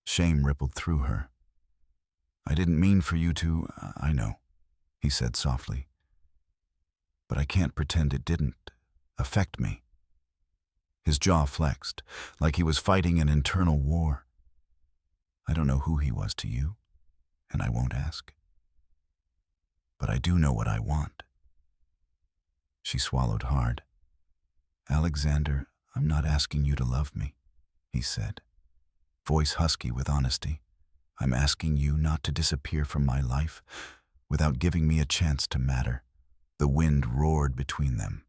S1: shame rippled through her. "I didn't mean for you to, I know," he said softly. "But I can't pretend it didn't affect me." His jaw flexed, like he was fighting an internal war. "I don't know who he was to you, and I won't ask. But I do know what I want." She swallowed hard. "Alexander, I'm not asking you to love me," he said, voice husky with honesty. "I'm asking you not to disappear from my life without giving me a chance to matter." The wind roared between them,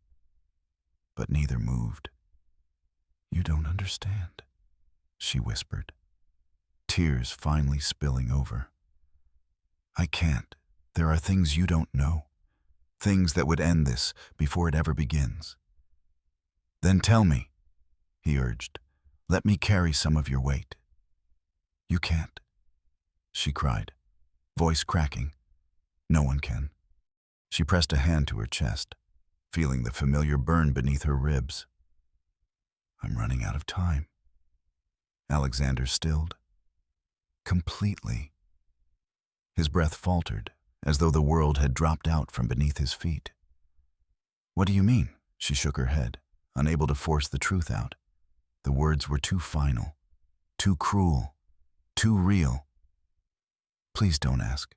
S1: but neither moved. "You don't understand," she whispered, tears finally spilling over. "I can't. There are things you don't know, things that would end this before it ever begins." "Then tell me," he urged. "Let me carry some of your weight." "You can't," she cried, voice cracking. "No one can." She pressed a hand to her chest, feeling the familiar burn beneath her ribs. "I'm running out of time." Alexander stilled. Completely. His breath faltered, as though the world had dropped out from beneath his feet. "What do you mean?" She shook her head, unable to force the truth out. The words were too final, too cruel, too real. "Please don't ask."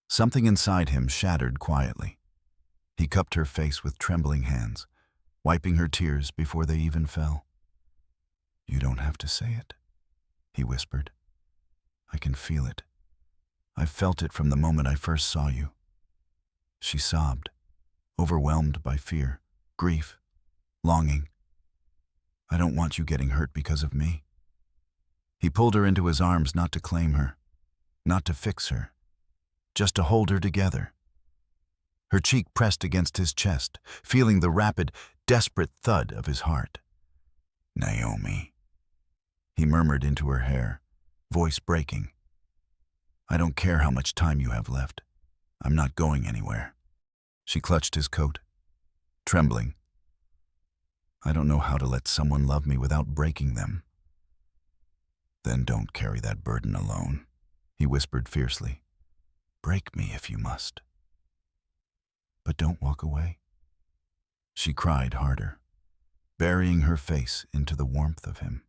S1: Something inside him shattered quietly. He cupped her face with trembling hands, wiping her tears before they even fell. "You don't have to say it," he whispered. "I can feel it. I've felt it from the moment I first saw you." She sobbed, overwhelmed by fear, grief, longing. "I don't want you getting hurt because of me." He pulled her into his arms, not to claim her, not to fix her, just to hold her together. Her cheek pressed against his chest, feeling the rapid, desperate thud of his heart. "Naomi," he murmured into her hair, voice breaking. "I don't care how much time you have left. I'm not going anywhere." She clutched his coat, trembling. "I don't know how to let someone love me without breaking them." "Then don't carry that burden alone," he whispered fiercely. "Break me if you must. But don't walk away." She cried harder, burying her face into the warmth of him.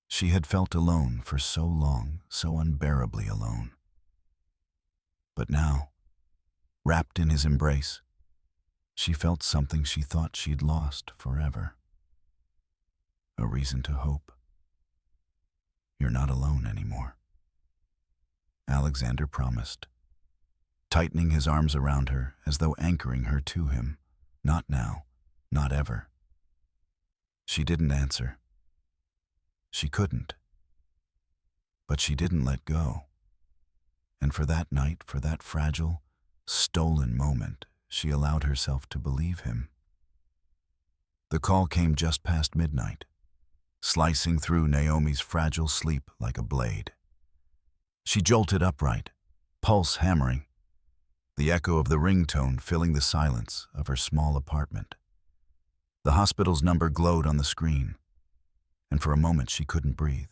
S1: She had felt alone for so long, so unbearably alone. But now, wrapped in his embrace, she felt something she thought she'd lost forever. A reason to hope. "You're not alone anymore," Alexander promised, tightening his arms around her as though anchoring her to him. Not now, not ever. She didn't answer. She couldn't. But she didn't let go. And for that night, for that fragile, stolen moment, she allowed herself to believe him. The call came just past midnight. slicing through Naomi's fragile sleep like a blade. She jolted upright, pulse hammering, the echo of the ringtone filling the silence of her small apartment. The hospital's number glowed on the screen, and for a moment she couldn't breathe.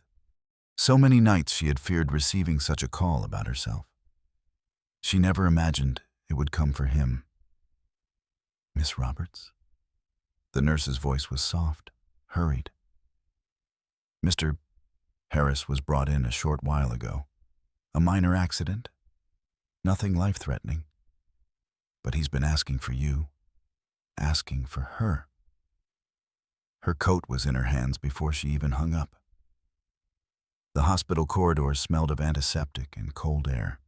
S1: So many nights she had feared receiving such a call about herself. She never imagined it would come for him. "Miss Roberts?" The nurse's voice was soft, hurried. "Mr. Harris was brought in a short while ago. A minor accident. Nothing life-threatening. But he's been asking for you. Asking for her." Her coat was in her hands before she even hung up. The hospital corridors smelled of antiseptic and cold air,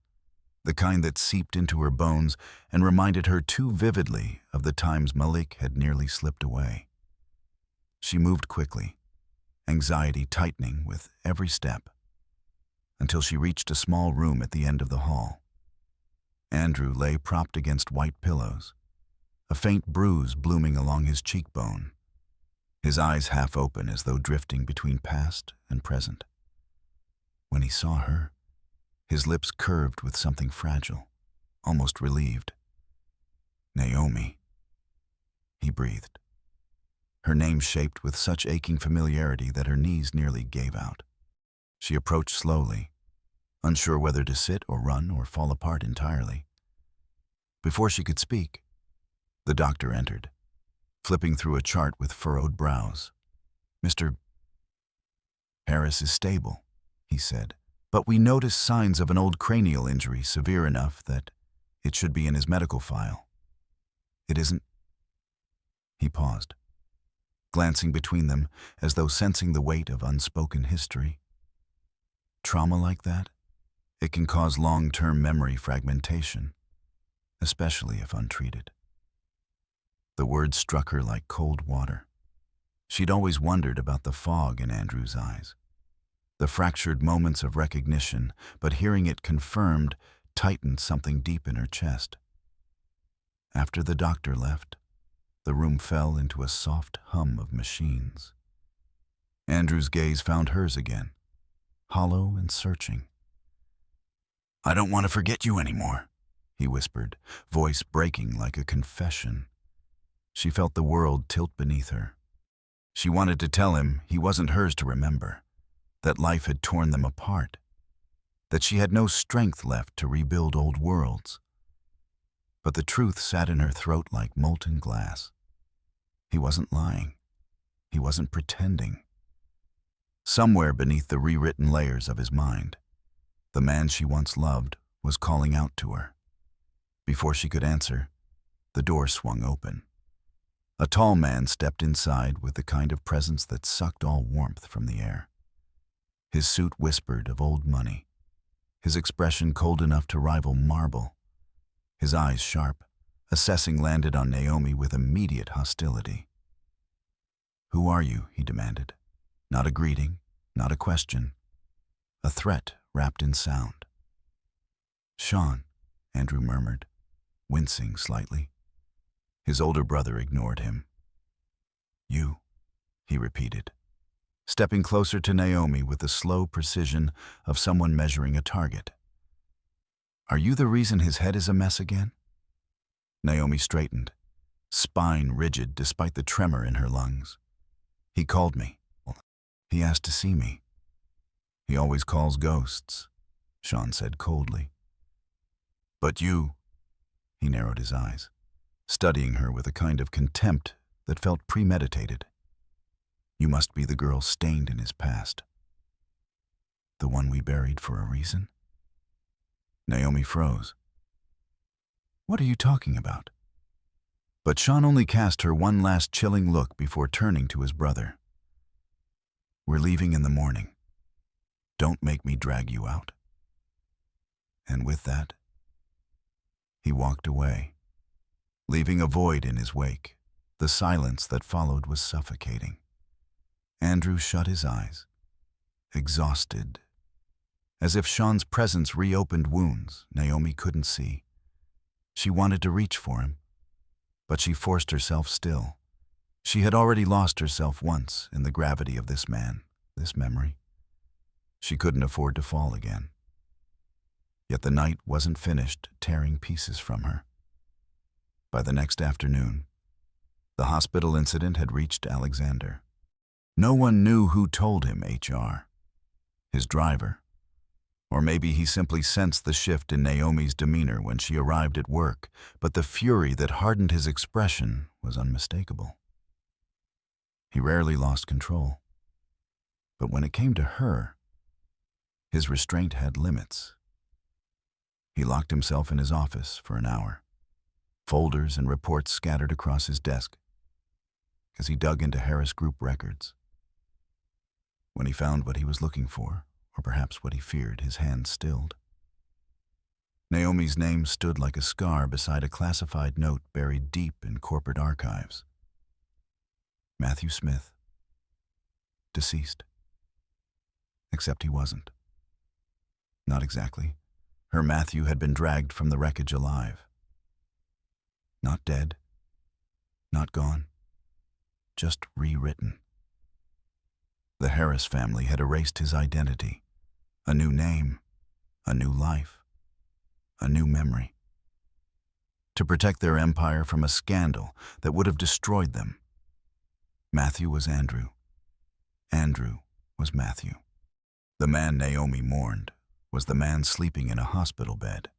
S1: the kind that seeped into her bones and reminded her too vividly of the times Malik had nearly slipped away. She moved quickly, anxiety tightening with every step, until she reached a small room at the end of the hall. Andrew lay propped against white pillows, a faint bruise blooming along his cheekbone, his eyes half open as though drifting between past and present. When he saw her, his lips curved with something fragile, almost relieved. "Naomi," he breathed, her name shaped with such aching familiarity that her knees nearly gave out. She approached slowly, unsure whether to sit or run or fall apart entirely. Before she could speak, the doctor entered, flipping through a chart with furrowed brows. "Mr. Harris is stable," he said, "but we noticed signs of an old cranial injury severe enough that it should be in his medical file. It isn't—" He paused, glancing between them as though sensing the weight of unspoken history. Trauma like that, it can cause long-term memory fragmentation, especially if untreated. The words struck her like cold water. She'd always wondered about the fog in Andrew's eyes, the fractured moments of recognition, but hearing it confirmed tightened something deep in her chest. After the doctor left, the room fell into a soft hum of machines. Andrew's gaze found hers again, hollow and searching. "I don't want to forget you anymore," he whispered, voice breaking like a confession. She felt the world tilt beneath her. She wanted to tell him he wasn't hers to remember, that life had torn them apart, that she had no strength left to rebuild old worlds. But the truth sat in her throat like molten glass. He wasn't lying. He wasn't pretending. Somewhere beneath the rewritten layers of his mind, the man she once loved was calling out to her. Before she could answer, the door swung open. A tall man stepped inside with the kind of presence that sucked all warmth from the air. His suit whispered of old money, his expression cold enough to rival marble, his eyes sharp, assessing landed on Naomi with immediate hostility. "Who are you?" he demanded. Not a greeting, not a question, a threat wrapped in sound. "Sean," Andrew murmured, wincing slightly. His older brother ignored him. "You," he repeated, stepping closer to Naomi with the slow precision of someone measuring a target. "Are you the reason his head is a mess again?" Naomi straightened, spine rigid despite the tremor in her lungs. "He called me. He asked to see me." "He always calls ghosts," Sean said coldly. "But you," he narrowed his eyes, studying her with a kind of contempt that felt premeditated. "You must be the girl stained in his past. The one we buried for a reason?" Naomi froze. "What are you talking about?" But Sean only cast her one last chilling look before turning to his brother. "We're leaving in the morning. Don't make me drag you out." And with that, he walked away, leaving a void in his wake. The silence that followed was suffocating. Andrew shut his eyes, exhausted, as if Sean's presence reopened wounds Naomi couldn't see. She wanted to reach for him, but she forced herself still, She had already lost herself once in the gravity of this man, this memory. She couldn't afford to fall again. Yet the night wasn't finished tearing pieces from her. By the next afternoon, the hospital incident had reached Alexander. No one knew who told him HR. His driver. Or maybe he simply sensed the shift in Naomi's demeanor when she arrived at work, but the fury that hardened his expression was unmistakable. He rarely lost control. But when it came to her, his restraint had limits. He locked himself in his office for an hour, folders and reports scattered across his desk, as he dug into Harris Group records. When he found what he was looking for, or perhaps what he feared, his hands stilled. Naomi's name stood like a scar beside a classified note buried deep in corporate archives. Matthew Smith, deceased. Except he wasn't. Not exactly. Her Matthew had been dragged from the wreckage alive. Not dead, not gone, just rewritten. The Harris family had erased his identity. A new name, a new life, a new memory. To protect their empire from a scandal that would have destroyed them. Matthew was Andrew. Andrew was Matthew. The man Naomi mourned was the man sleeping in a hospital bed,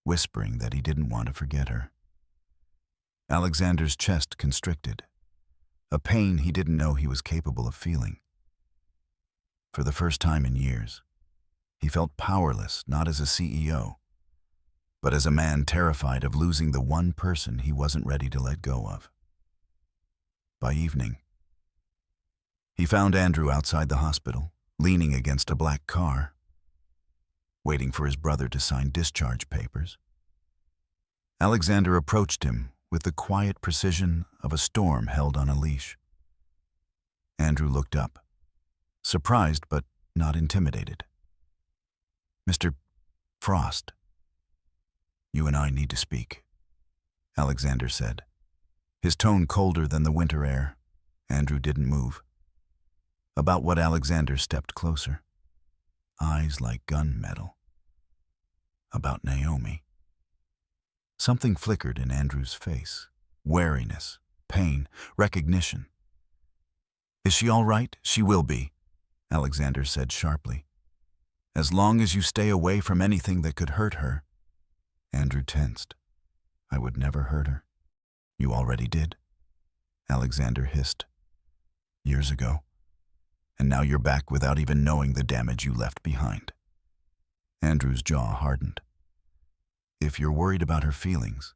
S1: whispering that he didn't want to forget her. Alexander's chest constricted, a pain he didn't know he was capable of feeling. For the first time in years, he felt powerless not as a CEO, but as a man terrified of losing the one person he wasn't ready to let go of. By evening, he found Andrew outside the hospital, leaning against a black car, waiting for his brother to sign discharge papers. Alexander approached him with the quiet precision of a storm held on a leash. Andrew looked up, surprised but not intimidated. "Mr. Frost, you and I need to speak," Alexander said. His tone colder than the winter air. Andrew didn't move. About what Alexander stepped closer. Eyes like gunmetal. About Naomi. Something flickered in Andrew's face. Wariness, pain, recognition. "Is she all right? She will be," Alexander said sharply. "As long as you stay away from anything that could hurt her." Andrew tensed. "I would never hurt her." "You already did," Alexander hissed. "Years ago. And now you're back without even knowing the damage you left behind." Andrew's jaw hardened. "If you're worried about her feelings,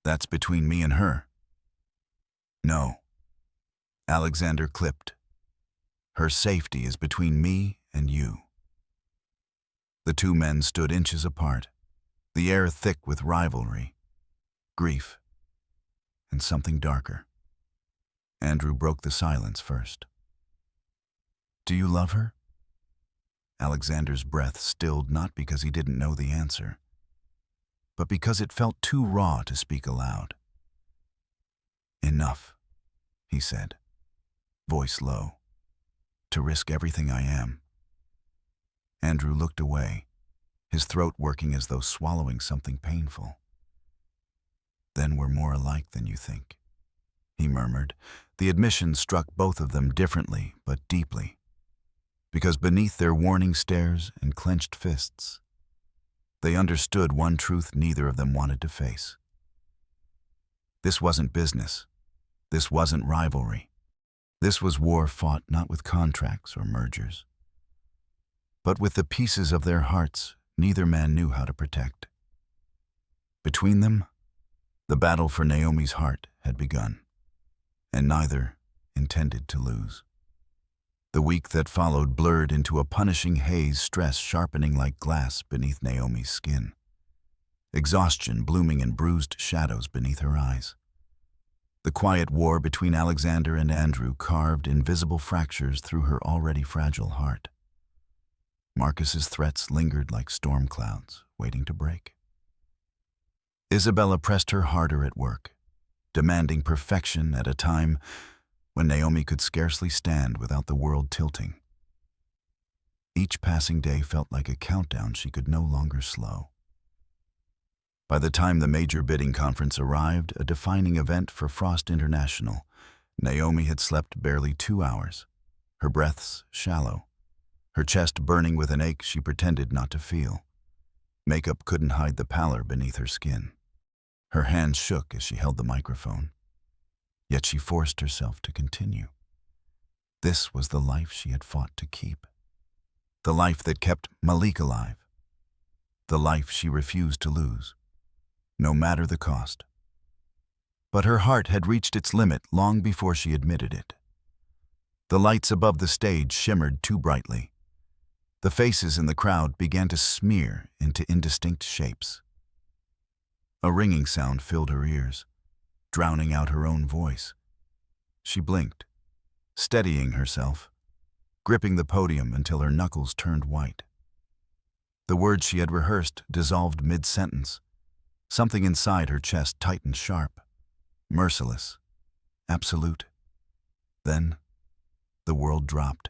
S1: that's between me and her." "No," Alexander clipped. "Her safety is between me and you." The two men stood inches apart, the air thick with rivalry, grief, and something darker. Andrew broke the silence first. "Do you love her?" Alexander's breath stilled not because he didn't know the answer, but because it felt too raw to speak aloud. "Enough," he said, voice low. "To risk everything I am." Andrew looked away, his throat working as though swallowing something painful. "Then we're more alike than you think," he murmured. The admission struck both of them differently but deeply, because beneath their warning stares and clenched fists, they understood one truth neither of them wanted to face. This wasn't business. This wasn't rivalry. This was war fought not with contracts or mergers, but with the pieces of their hearts neither man knew how to protect. Between them, the battle for Naomi's heart had begun, and neither intended to lose. The week that followed blurred into a punishing haze, stress sharpening like glass beneath Naomi's skin, exhaustion blooming in bruised shadows beneath her eyes. The quiet war between Alexander and Andrew carved invisible fractures through her already fragile heart. Marcus's threats lingered like storm clouds, waiting to break. Isabella pressed her harder at work, demanding perfection at a time when Naomi could scarcely stand without the world tilting. Each passing day felt like a countdown she could no longer slow. By the time the major bidding conference arrived, a defining event for Frost International, Naomi had slept barely 2 hours, her breaths shallow, her chest burning with an ache she pretended not to feel. Makeup couldn't hide the pallor beneath her skin. Her hands shook as she held the microphone. Yet she forced herself to continue. This was the life she had fought to keep. The life that kept Malik alive. The life she refused to lose, no matter the cost. But her heart had reached its limit long before she admitted it. The lights above the stage shimmered too brightly. The faces in the crowd began to smear into indistinct shapes. A ringing sound filled her ears, drowning out her own voice. She blinked, steadying herself, gripping the podium until her knuckles turned white. The words she had rehearsed dissolved mid-sentence. Something inside her chest tightened sharp, merciless, absolute. Then, the world dropped.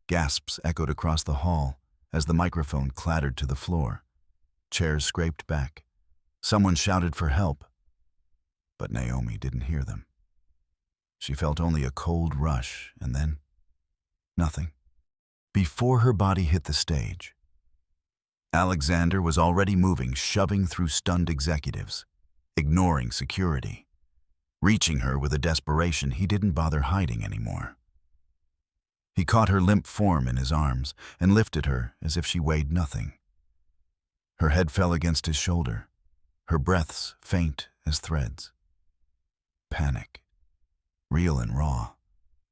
S1: Gasps echoed across the hall as the microphone clattered to the floor. Chairs scraped back. Someone shouted for help. But Naomi didn't hear them. She felt only a cold rush, and then nothing. Before her body hit the stage, Alexander was already moving, shoving through stunned executives, ignoring security, reaching her with a desperation he didn't bother hiding anymore. He caught her limp form in his arms and lifted her as if she weighed nothing. Her head fell against his shoulder, her breaths faint as threads. Panic, real and raw,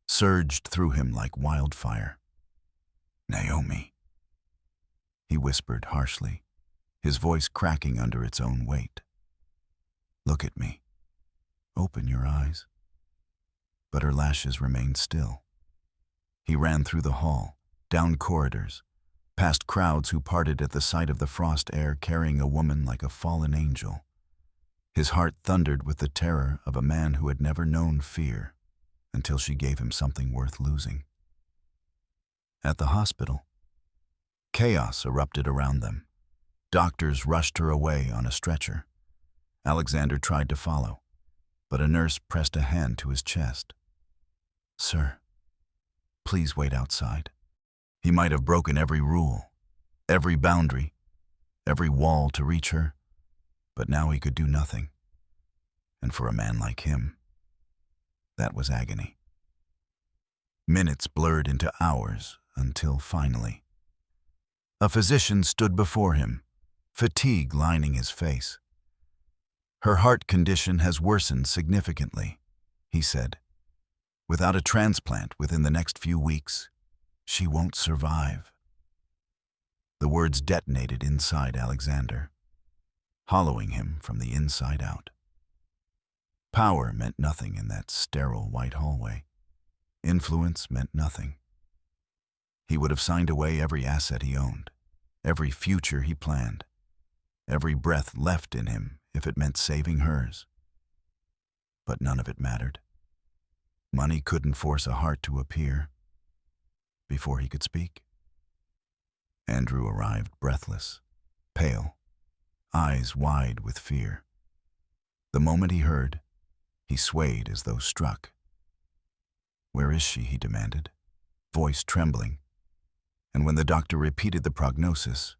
S1: surged through him like wildfire. "Naomi," he whispered harshly, his voice cracking under its own weight. "Look at me. Open your eyes." But her lashes remained still. He ran through the hall, down corridors, past crowds who parted at the sight of the frost air carrying a woman like a fallen angel. His heart thundered with the terror of a man who had never known fear until she gave him something worth losing. At the hospital, chaos erupted around them. Doctors rushed her away on a stretcher. Alexander tried to follow, but a nurse pressed a hand to his chest. "Sir, please wait outside." He might have broken every rule, every boundary, every wall to reach her, but now he could do nothing. And for a man like him, that was agony. Minutes blurred into hours until finally, a physician stood before him, fatigue lining his face. "Her heart condition has worsened significantly," he said. "Without a transplant within the next few weeks, she won't survive." The words detonated inside Alexander, hollowing him from the inside out. Power meant nothing in that sterile white hallway. Influence meant nothing. He would have signed away every asset he owned, every future he planned, every breath left in him if it meant saving hers. But none of it mattered. Money couldn't force a heart to appear before he could speak. Andrew arrived breathless, pale, eyes wide with fear. The moment he heard, he swayed as though struck. "Where is she?" he demanded, voice trembling. And when the doctor repeated the prognosis,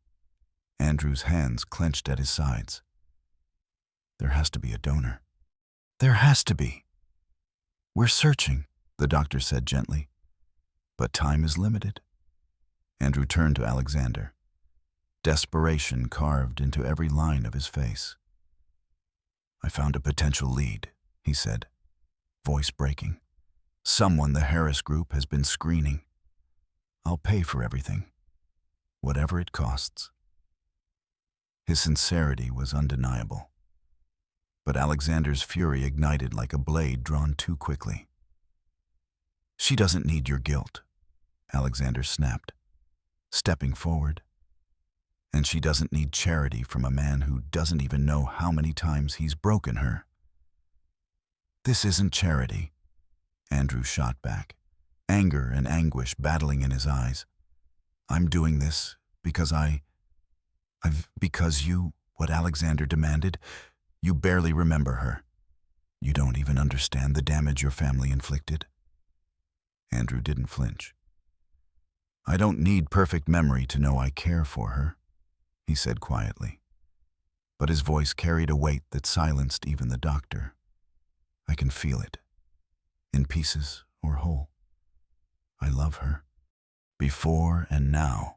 S1: Andrew's hands clenched at his sides. "There has to be a donor. There has to be." "We're searching," the doctor said gently. "But time is limited." Andrew turned to Alexander, desperation carved into every line of his face. "I found a potential lead," he said, voice breaking. "Someone the Harris Group has been screening. I'll pay for everything, whatever it costs." His sincerity was undeniable. But Alexander's fury ignited like a blade drawn too quickly. "She doesn't need your guilt," Alexander snapped, stepping forward. "And she doesn't need charity from a man who doesn't even know how many times he's broken her." This isn't charity, Andrew shot back, anger and anguish battling in his eyes. I'm doing this because because you, what Alexander demanded, you barely remember her. You don't even understand the damage your family inflicted. Andrew didn't flinch. I don't need perfect memory to know I care for her, he said quietly. But his voice carried a weight that silenced even the doctor. I can feel it, in pieces or whole. I love her, before and now.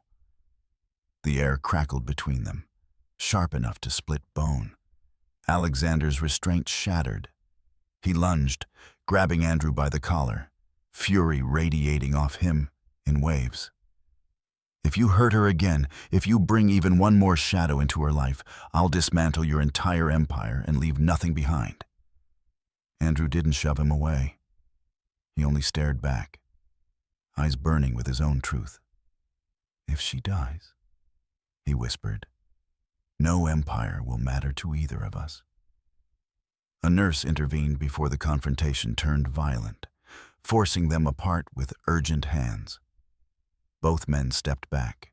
S1: The air crackled between them, sharp enough to split bone. Alexander's restraint shattered. He lunged, grabbing Andrew by the collar, fury radiating off him in waves. If you hurt her again, if you bring even one more shadow into her life, I'll dismantle your entire empire and leave nothing behind. Andrew didn't shove him away. He only stared back, eyes burning with his own truth. If she dies, he whispered, no empire will matter to either of us. A nurse intervened before the confrontation turned violent, forcing them apart with urgent hands. Both men stepped back,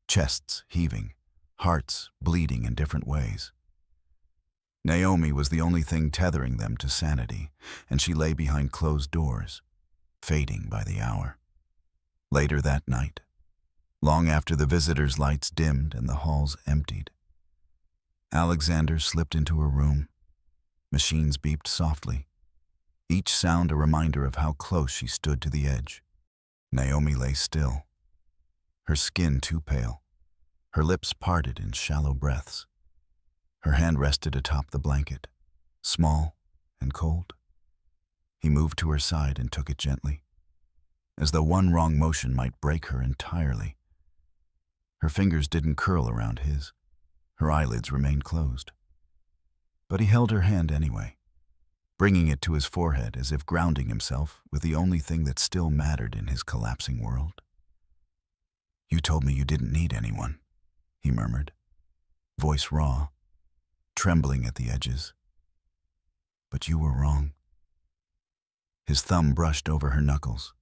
S1: chests heaving, hearts bleeding in different ways. Naomi was the only thing tethering them to sanity, and she lay behind closed doors, fading by the hour. Later that night, long after the visitors' lights dimmed and the halls emptied, Alexander slipped into her room. Machines beeped softly, each sound a reminder of how close she stood to the edge. Naomi lay still, her skin too pale, her lips parted in shallow breaths. Her hand rested atop the blanket, small and cold. He moved to her side and took it gently, as though one wrong motion might break her entirely. Her fingers didn't curl around his. Her eyelids remained closed. But he held her hand anyway, bringing it to his forehead as if grounding himself with the only thing that still mattered in his collapsing world. You told me you didn't need anyone, he murmured, voice raw, trembling at the edges. But you were wrong. His thumb brushed over her knuckles,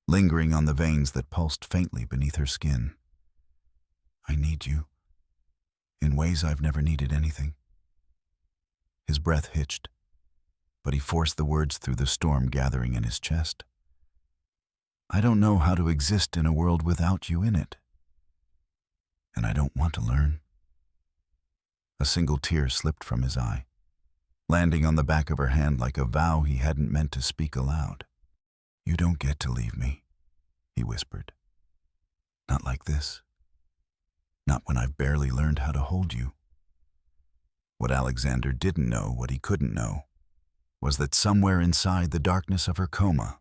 S1: lingering on the veins that pulsed faintly beneath her skin. I need you, in ways I've never needed anything. His breath hitched, but he forced the words through the storm gathering in his chest. I don't know how to exist in a world without you in it, and I don't want to learn. A single tear slipped from his eye, landing on the back of her hand like a vow he hadn't meant to speak aloud. You don't get to leave me, he whispered. Not like this. Not when I've barely learned how to hold you. What Alexander didn't know, what he couldn't know, was that somewhere inside the darkness of her coma,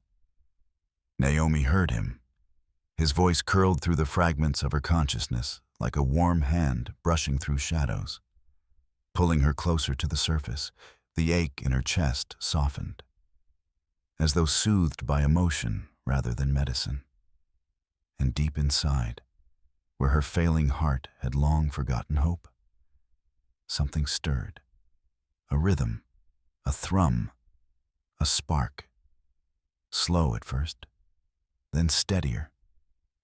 S1: Naomi heard him. His voice curled through the fragments of her consciousness like a warm hand brushing through shadows, pulling her closer to the surface. The ache in her chest softened, as though soothed by emotion rather than medicine. And deep inside, where her failing heart had long forgotten hope, something stirred. A rhythm, a thrum, a spark. Slow at first, then steadier.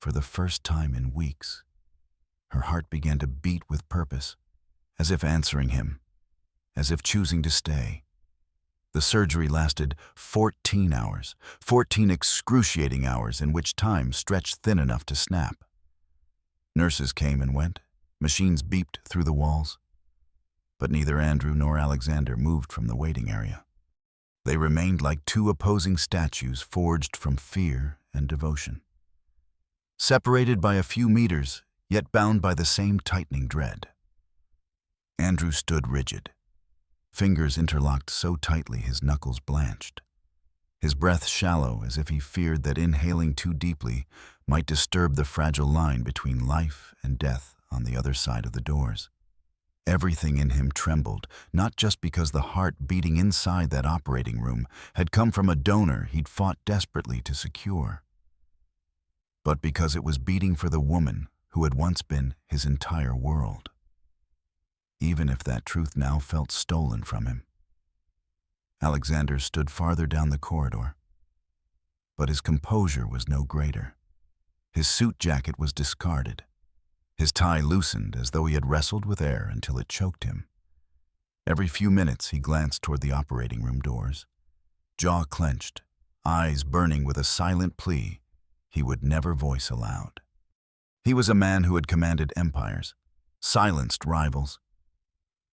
S1: For the first time in weeks, her heart began to beat with purpose, as if answering him, as if choosing to stay. The surgery lasted 14 hours, 14 excruciating hours in which time stretched thin enough to snap. Nurses came and went, machines beeped through the walls, but neither Andrew nor Alexander moved from the waiting area. They remained like two opposing statues forged from fear and devotion. Separated by a few meters, yet bound by the same tightening dread. Andrew stood rigid, fingers interlocked so tightly his knuckles blanched, his breath shallow as if he feared that inhaling too deeply might disturb the fragile line between life and death on the other side of the doors. Everything in him trembled, not just because the heart beating inside that operating room had come from a donor he'd fought desperately to secure, but because it was beating for the woman who had once been his entire world, even if that truth now felt stolen from him. Alexander stood farther down the corridor, but his composure was no greater. His suit jacket was discarded. His tie loosened as though he had wrestled with air until it choked him. Every few minutes he glanced toward the operating room doors, jaw clenched, eyes burning with a silent plea he would never voice aloud. He was a man who had commanded empires, silenced rivals,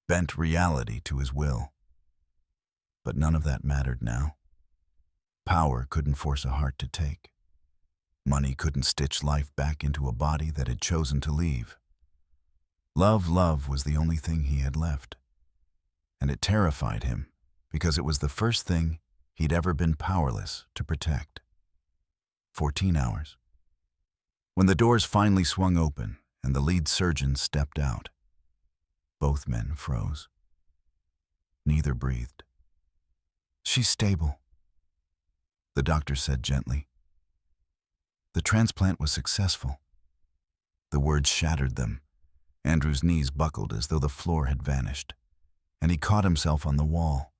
S1: bent reality to his will. But none of that mattered now. Power couldn't force a heart to take. Money couldn't stitch life back into a body that had chosen to leave. Love was the only thing he had left. And it terrified him because it was the first thing he'd ever been powerless to protect. 14 hours. When the doors finally swung open and the lead surgeon stepped out, both men froze. Neither breathed. "She's stable," the doctor said gently. The transplant was successful. The words shattered them. Andrew's knees buckled as though the floor had vanished, and he caught himself on the wall.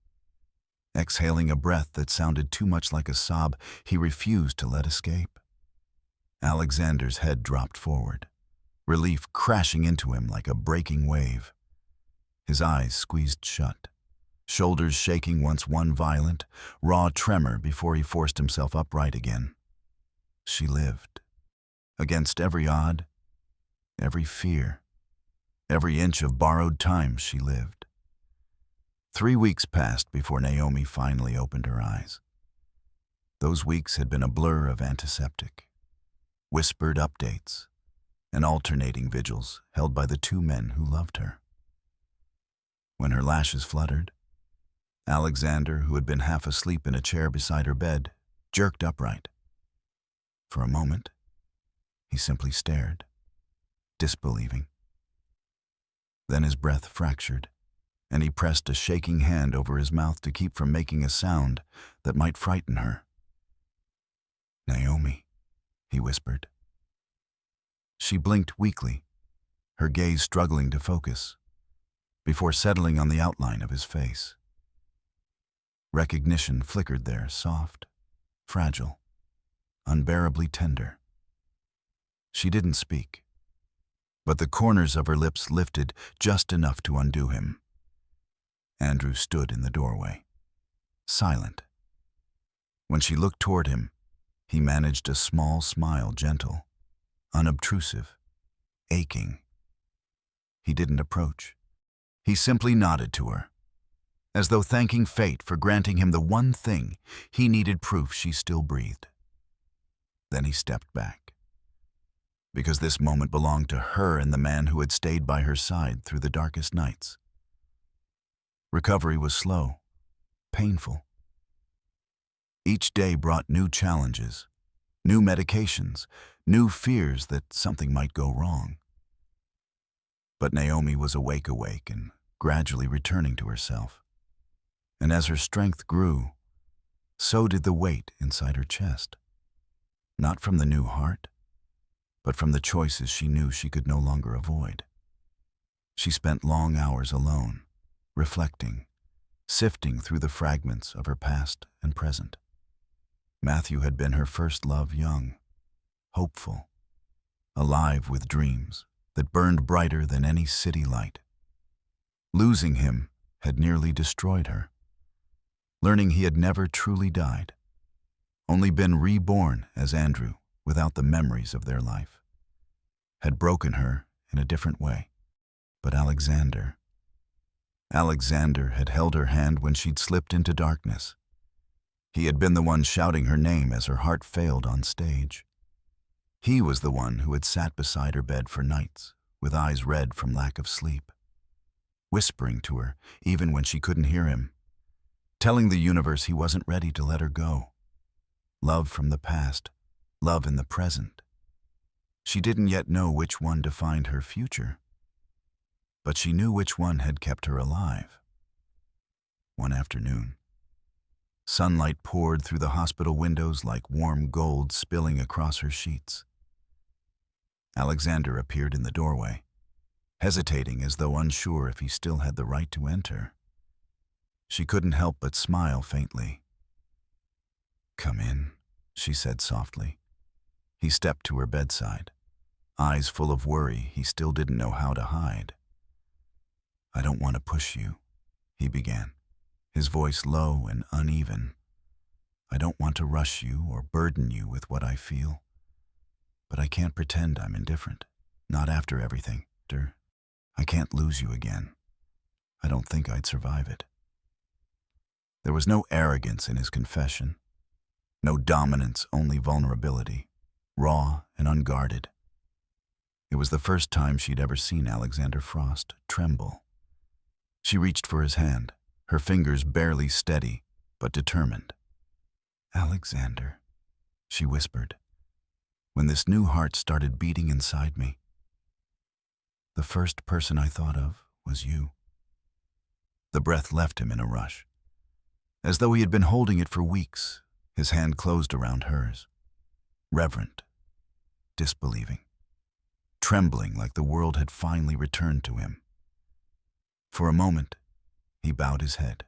S1: Exhaling a breath that sounded too much like a sob, he refused to let escape. Alexander's head dropped forward, relief crashing into him like a breaking wave. His eyes squeezed shut, shoulders shaking once one violent, raw tremor before he forced himself upright again. She lived. Against every odd, every fear, every inch of borrowed time she lived. 3 weeks passed before Naomi finally opened her eyes. Those weeks had been a blur of antiseptic, whispered updates, and alternating vigils held by the two men who loved her. When her lashes fluttered, Alexander, who had been half asleep in a chair beside her bed, jerked upright. For a moment, he simply stared, disbelieving. Then his breath fractured, and he pressed a shaking hand over his mouth to keep from making a sound that might frighten her. "Naomi," he whispered. She blinked weakly, her gaze struggling to focus, before settling on the outline of his face. Recognition flickered there, soft, fragile, unbearably tender. She didn't speak, but the corners of her lips lifted just enough to undo him. Andrew stood in the doorway, silent. When she looked toward him, he managed a small smile, gentle, unobtrusive, aching. He didn't approach. He simply nodded to her, as though thanking fate for granting him the one thing he needed proof she still breathed. Then he stepped back, because this moment belonged to her and the man who had stayed by her side through the darkest nights. Recovery was slow, painful. Each day brought new challenges, new medications, new fears that something might go wrong. But Naomi was awake, and gradually returning to herself. And as her strength grew, so did the weight inside her chest. Not from the new heart, but from the choices she knew she could no longer avoid. She spent long hours alone, reflecting, sifting through the fragments of her past and present. Matthew had been her first love, young, hopeful, alive with dreams that burned brighter than any city light. Losing him had nearly destroyed her. Learning he had never truly died, only been reborn as Andrew without the memories of their life, had broken her in a different way. But Alexander had held her hand when she'd slipped into darkness. He had been the one shouting her name as her heart failed on stage. He was the one who had sat beside her bed for nights, with eyes red from lack of sleep, whispering to her even when she couldn't hear him, telling the universe he wasn't ready to let her go. Love from the past, love in the present. She didn't yet know which one defined her future, but she knew which one had kept her alive. One afternoon, sunlight poured through the hospital windows like warm gold spilling across her sheets. Alexander appeared in the doorway, hesitating as though unsure if he still had the right to enter. She couldn't help but smile faintly. "Come in," she said softly. He stepped to her bedside. Eyes full of worry he still didn't know how to hide. "I don't want to push you," he began, his voice low and uneven. "I don't want to rush you or burden you with what I feel. But I can't pretend I'm indifferent. Not after everything. I can't lose you again. I don't think I'd survive it." There was no arrogance in his confession. No dominance, only vulnerability. Raw and unguarded. It was the first time she'd ever seen Alexander Frost tremble. She reached for his hand, her fingers barely steady, but determined. "Alexander," she whispered, when this new heart started beating inside me. "The first person I thought of was you." The breath left him in a rush. As though he had been holding it for weeks, his hand closed around hers. Reverent, disbelieving, trembling like the world had finally returned to him. For a moment, he bowed his head,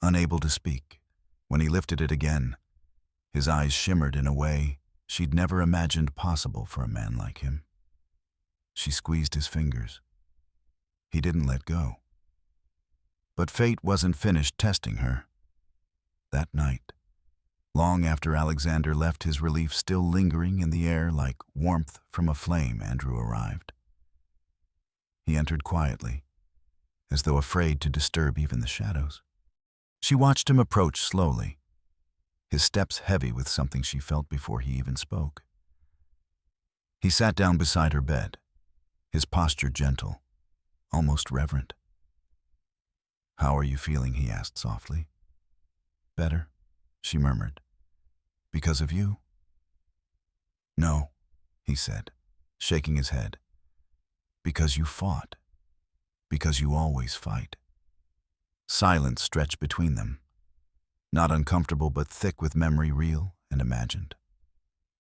S1: unable to speak. When he lifted it again, his eyes shimmered in a way she'd never imagined possible for a man like him. She squeezed his fingers. He didn't let go. But fate wasn't finished testing her. That night, long after Alexander left, his relief still lingering in the air like warmth from a flame, Andrew arrived. He entered quietly, as though afraid to disturb even the shadows. She watched him approach slowly, his steps heavy with something she felt before he even spoke. He sat down beside her bed, his posture gentle, almost reverent. "How are you feeling?" he asked softly. "Better," she murmured. "Because of you?" "No," he said, shaking his head. "Because you fought. Because you always fight." Silence stretched between them, not uncomfortable but thick with memory, real and imagined.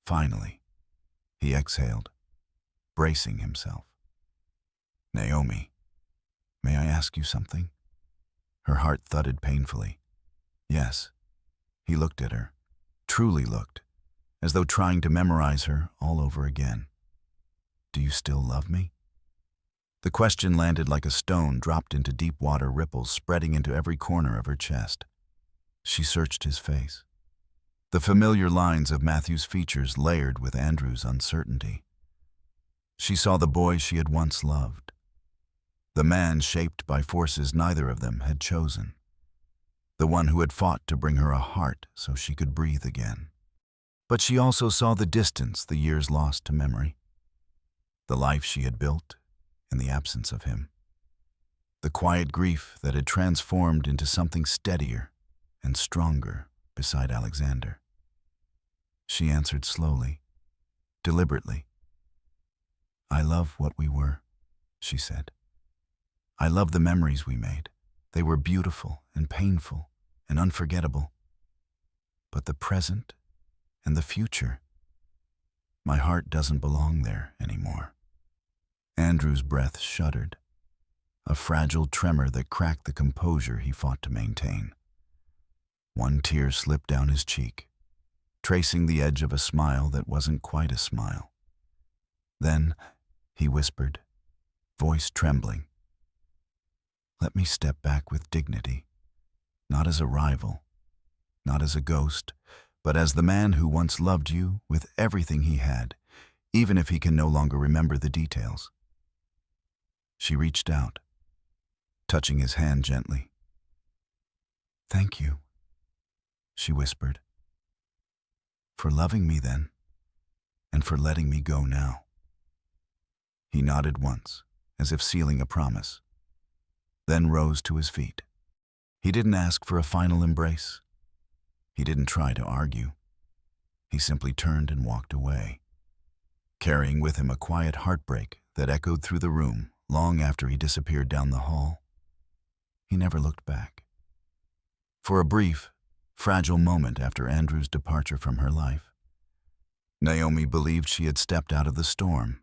S1: Finally, he exhaled, bracing himself. "Naomi, may I ask you something?" Her heart thudded painfully. "Yes." He looked at her, truly looked, as though trying to memorize her all over again. "Do you still love me?" The question landed like a stone dropped into deep water, ripples spreading into every corner of her chest. She searched his face. The familiar lines of Matthew's features layered with Andrew's uncertainty. She saw the boy she had once loved. The man shaped by forces neither of them had chosen. The one who had fought to bring her a heart so she could breathe again. But she also saw the distance the years lost to memory. The life she had built in the absence of him. The quiet grief that had transformed into something steadier and stronger beside Alexander. She answered slowly, deliberately. "I love what we were," she said. "I love the memories we made. They were beautiful and painful and unforgettable. But the present and the future, my heart doesn't belong there anymore." Andrew's breath shuddered, a fragile tremor that cracked the composure he fought to maintain. One tear slipped down his cheek, tracing the edge of a smile that wasn't quite a smile. Then he whispered, voice trembling, "Let me step back with dignity, not as a rival, not as a ghost, but as the man who once loved you with everything he had, even if he can no longer remember the details." She reached out, touching his hand gently. "Thank you," she whispered, "for loving me then, and for letting me go now." He nodded once, as if sealing a promise, then rose to his feet. He didn't ask for a final embrace. He didn't try to argue. He simply turned and walked away, carrying with him a quiet heartbreak that echoed through the room long after he disappeared down the hall. He never looked back. For a brief, fragile moment after Andrew's departure from her life, Naomi believed she had stepped out of the storm.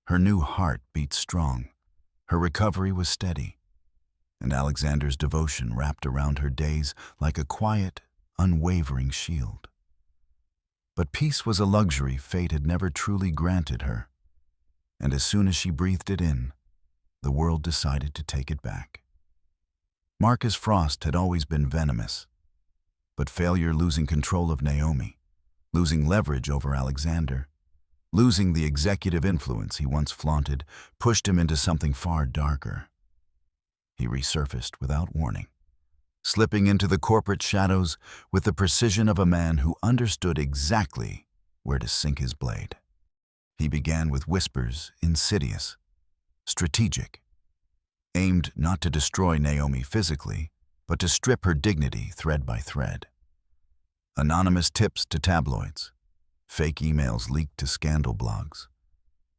S1: Her new heart beat strong. Her recovery was steady. and Alexander's devotion wrapped around her days like a quiet, unwavering shield. But peace was a luxury fate had never truly granted her, and as soon as she breathed it in, the world decided to take it back. Marcus Frost had always been venomous, but failure losing control of Naomi, losing leverage over Alexander, losing the executive influence he once flaunted, pushed him into something far darker. He resurfaced without warning, slipping into the corporate shadows with the precision of a man who understood exactly where to sink his blade. He began with whispers, insidious, strategic, aimed not to destroy Naomi physically, but to strip her dignity thread by thread. Anonymous tips to tabloids, fake emails leaked to scandal blogs,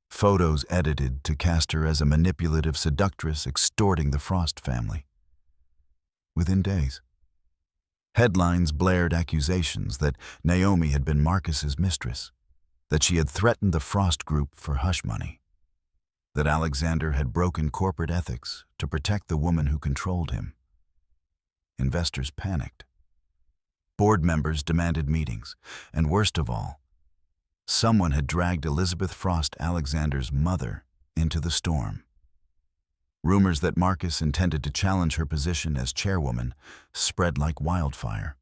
S1: photos edited to cast her as a manipulative seductress extorting the Frost family. Within days, headlines blared accusations that Naomi had been Marcus's mistress, that she had threatened the Frost group for hush money, that Alexander had broken corporate ethics to protect the woman who controlled him. Investors panicked. Board members demanded meetings, and worst of all, someone had dragged Elizabeth Frost, Alexander's mother, into the storm. Rumors that Marcus intended to challenge her position as chairwoman spread like wildfire.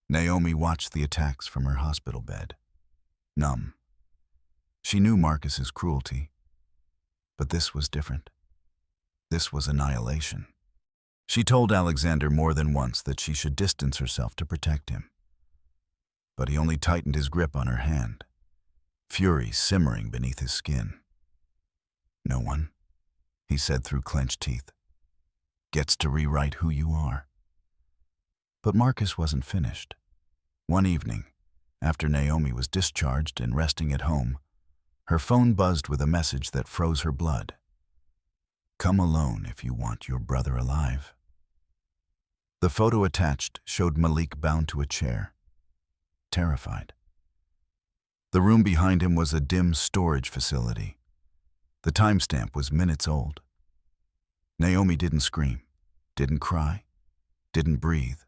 S1: Naomi watched the attacks from her hospital bed, numb. She knew Marcus's cruelty, but this was different. This was annihilation. She told Alexander more than once that she should distance herself to protect him. But he only tightened his grip on her hand, fury simmering beneath his skin. "No one," he said through clenched teeth, "gets to rewrite who you are." But Marcus wasn't finished. One evening, after Naomi was discharged and resting at home, her phone buzzed with a message that froze her blood. "Come alone if you want your brother alive." The photo attached showed Malik bound to a chair, terrified. The room behind him was a dim storage facility. The timestamp was minutes old. Naomi didn't scream, didn't cry, didn't breathe.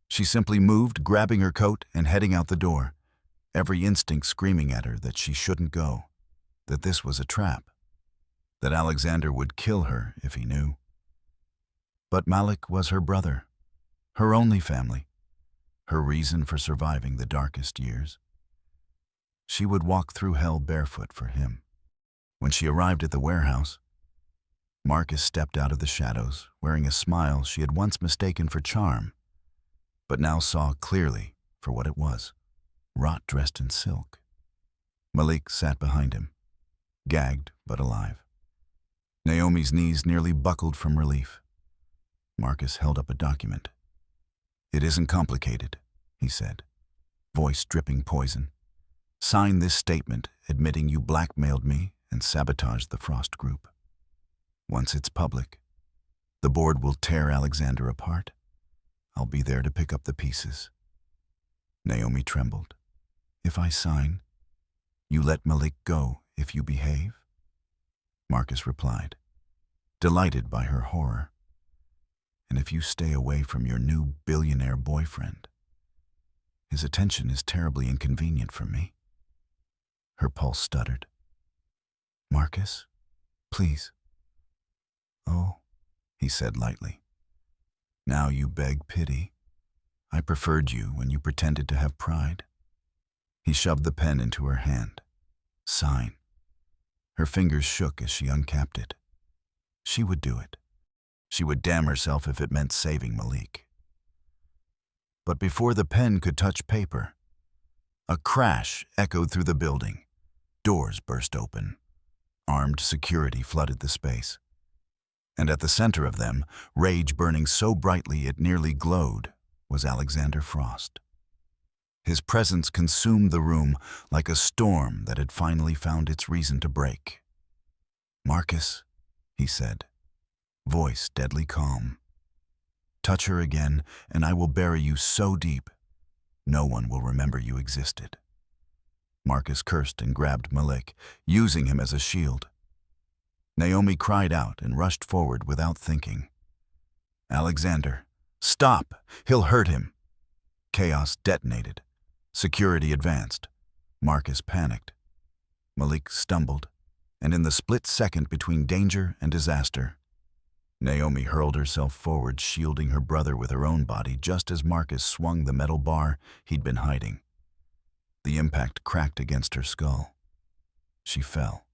S1: She simply moved, grabbing her coat and heading out the door, every instinct screaming at her that she shouldn't go, that this was a trap, that Alexander would kill her if he knew. But Malik was her brother, her only family, her reason for surviving the darkest years. She would walk through hell barefoot for him. When she arrived at the warehouse, Marcus stepped out of the shadows, wearing a smile she had once mistaken for charm, but now saw clearly for what it was, rot dressed in silk. Malik sat behind him, gagged but alive. Naomi's knees nearly buckled from relief. Marcus held up a document. "It isn't complicated," he said, voice dripping poison. "Sign this statement admitting you blackmailed me and sabotaged the Frost group. Once it's public, the board will tear Alexander apart. I'll be there to pick up the pieces." Naomi trembled. "If I sign, you let Malik go if you behave?" Marcus replied, delighted by her horror. "And if you stay away from your new billionaire boyfriend? His attention is terribly inconvenient for me." Her pulse stuttered. "Marcus, please." "Oh," he said lightly. "Now you beg pity. I preferred you when you pretended to have pride." He shoved the pen into her hand. "Sign." Her fingers shook as she uncapped it. She would do it. She would damn herself if it meant saving Malik. But before the pen could touch paper, a crash echoed through the building. Doors burst open. Armed security flooded the space. And at the center of them, rage burning so brightly it nearly glowed, was Alexander Frost. His presence consumed the room like a storm that had finally found its reason to break. "Marcus," he said, voice deadly calm. "Touch her again, and I will bury you so deep, no one will remember you existed." Marcus cursed and grabbed Malik, using him as a shield. Naomi cried out and rushed forward without thinking. "Alexander, stop! He'll hurt him!" Chaos detonated. Security advanced. Marcus panicked. Malik stumbled, and in the split second between danger and disaster, Naomi hurled herself forward, shielding her brother with her own body just as Marcus swung the metal bar he'd been hiding. The impact cracked against her skull. She fell.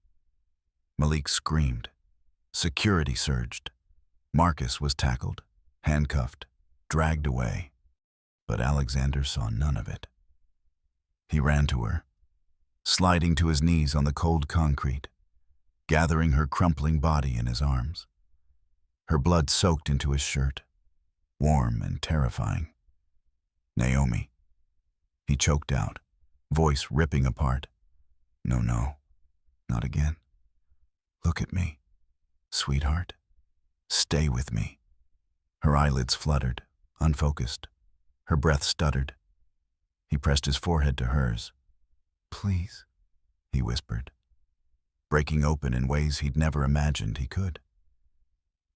S1: Malik screamed. Security surged. Marcus was tackled, handcuffed, dragged away. But Alexander saw none of it. He ran to her, sliding to his knees on the cold concrete, gathering her crumpling body in his arms. Her blood soaked into his shirt, warm and terrifying. "Naomi," he choked out, voice ripping apart. "No, not again. Look at me, sweetheart. Stay with me." Her eyelids fluttered, unfocused. Her breath stuttered. He pressed his forehead to hers. "Please," he whispered, breaking open in ways he'd never imagined he could.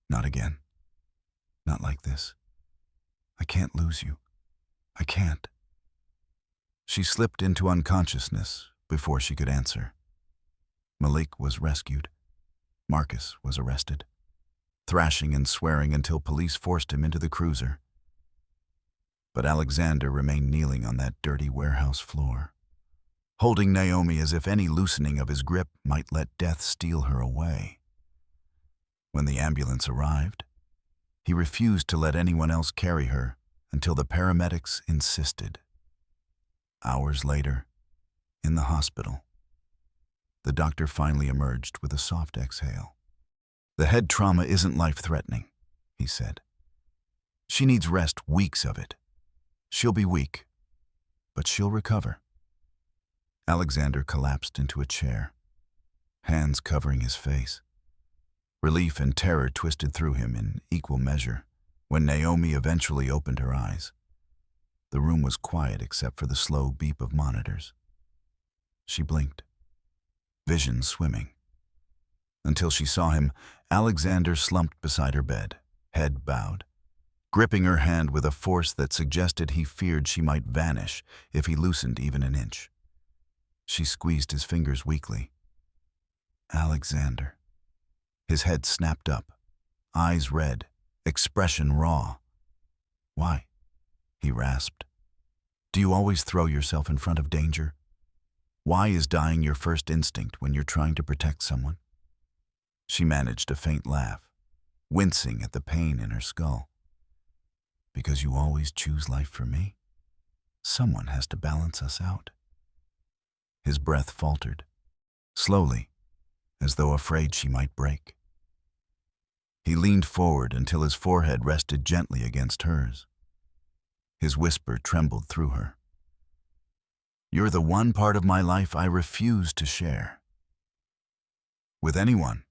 S1: "Not again. Not like this. I can't lose you. I can't." She slipped into unconsciousness before she could answer. Malik was rescued. Marcus was arrested, thrashing and swearing until police forced him into the cruiser. But Alexander remained kneeling on that dirty warehouse floor, holding Naomi as if any loosening of his grip might let death steal her away. When the ambulance arrived, he refused to let anyone else carry her until the paramedics insisted. Hours later, in the hospital, the doctor finally emerged with a soft exhale. "The head trauma isn't life-threatening," he said. "She needs rest, weeks of it. She'll be weak, but she'll recover." Alexander collapsed into a chair, hands covering his face. Relief and terror twisted through him in equal measure when Naomi eventually opened her eyes. The room was quiet except for the slow beep of monitors. She blinked, vision swimming. Until she saw him, Alexander slumped beside her bed, head bowed, gripping her hand with a force that suggested he feared she might vanish if he loosened even an inch. She squeezed his fingers weakly. "Alexander." His head snapped up, eyes red, expression raw. "Why?" he rasped. "Do you always throw yourself in front of danger? Why is dying your first instinct when you're trying to protect someone?" She managed a faint laugh, wincing at the pain in her skull. "Because you always choose life for me. Someone has to balance us out." His breath faltered, slowly, as though afraid she might break. He leaned forward until his forehead rested gently against hers. His whisper trembled through her. "You're the one part of my life I refuse to share. With anyone,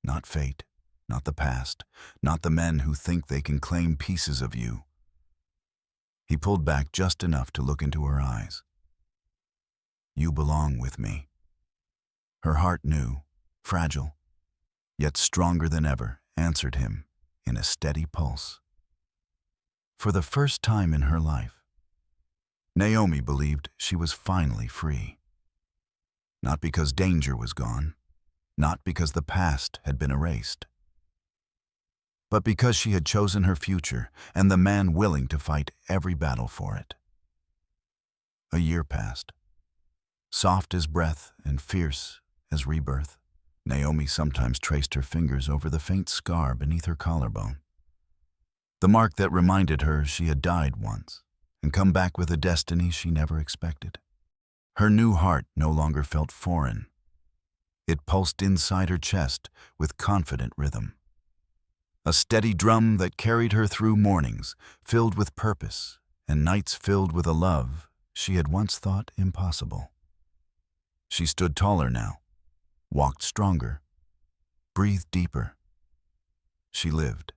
S1: not fate, not the past, not the men who think they can claim pieces of you." He pulled back just enough to look into her eyes. "You belong with me." Her heart knew, fragile, yet stronger than ever, answered him in a steady pulse. For the first time in her life, Naomi believed she was finally free. Not because danger was gone, not because the past had been erased, but because she had chosen her future and the man willing to fight every battle for it. A year passed. Soft as breath and fierce as rebirth, Naomi sometimes traced her fingers over the faint scar beneath her collarbone. The mark that reminded her she had died once and come back with a destiny she never expected. Her new heart no longer felt foreign. It pulsed inside her chest with confident rhythm. A steady drum that carried her through mornings filled with purpose and nights filled with a love she had once thought impossible. She stood taller now, walked stronger, breathed deeper. She lived.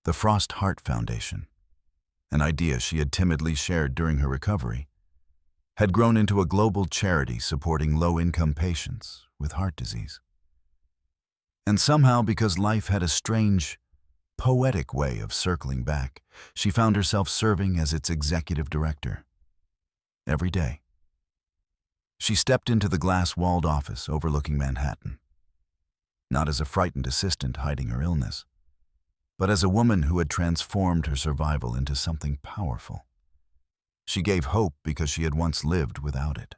S1: The Frost Heart Foundation, an idea she had timidly shared during her recovery, had grown into a global charity supporting low-income patients with heart disease. And somehow, because life had a strange, poetic way of circling back, she found herself serving as its executive director. Every day, she stepped into the glass-walled office overlooking Manhattan, not as a frightened assistant hiding her illness, but as a woman who had transformed her survival into something powerful. She gave hope because she had once lived without it.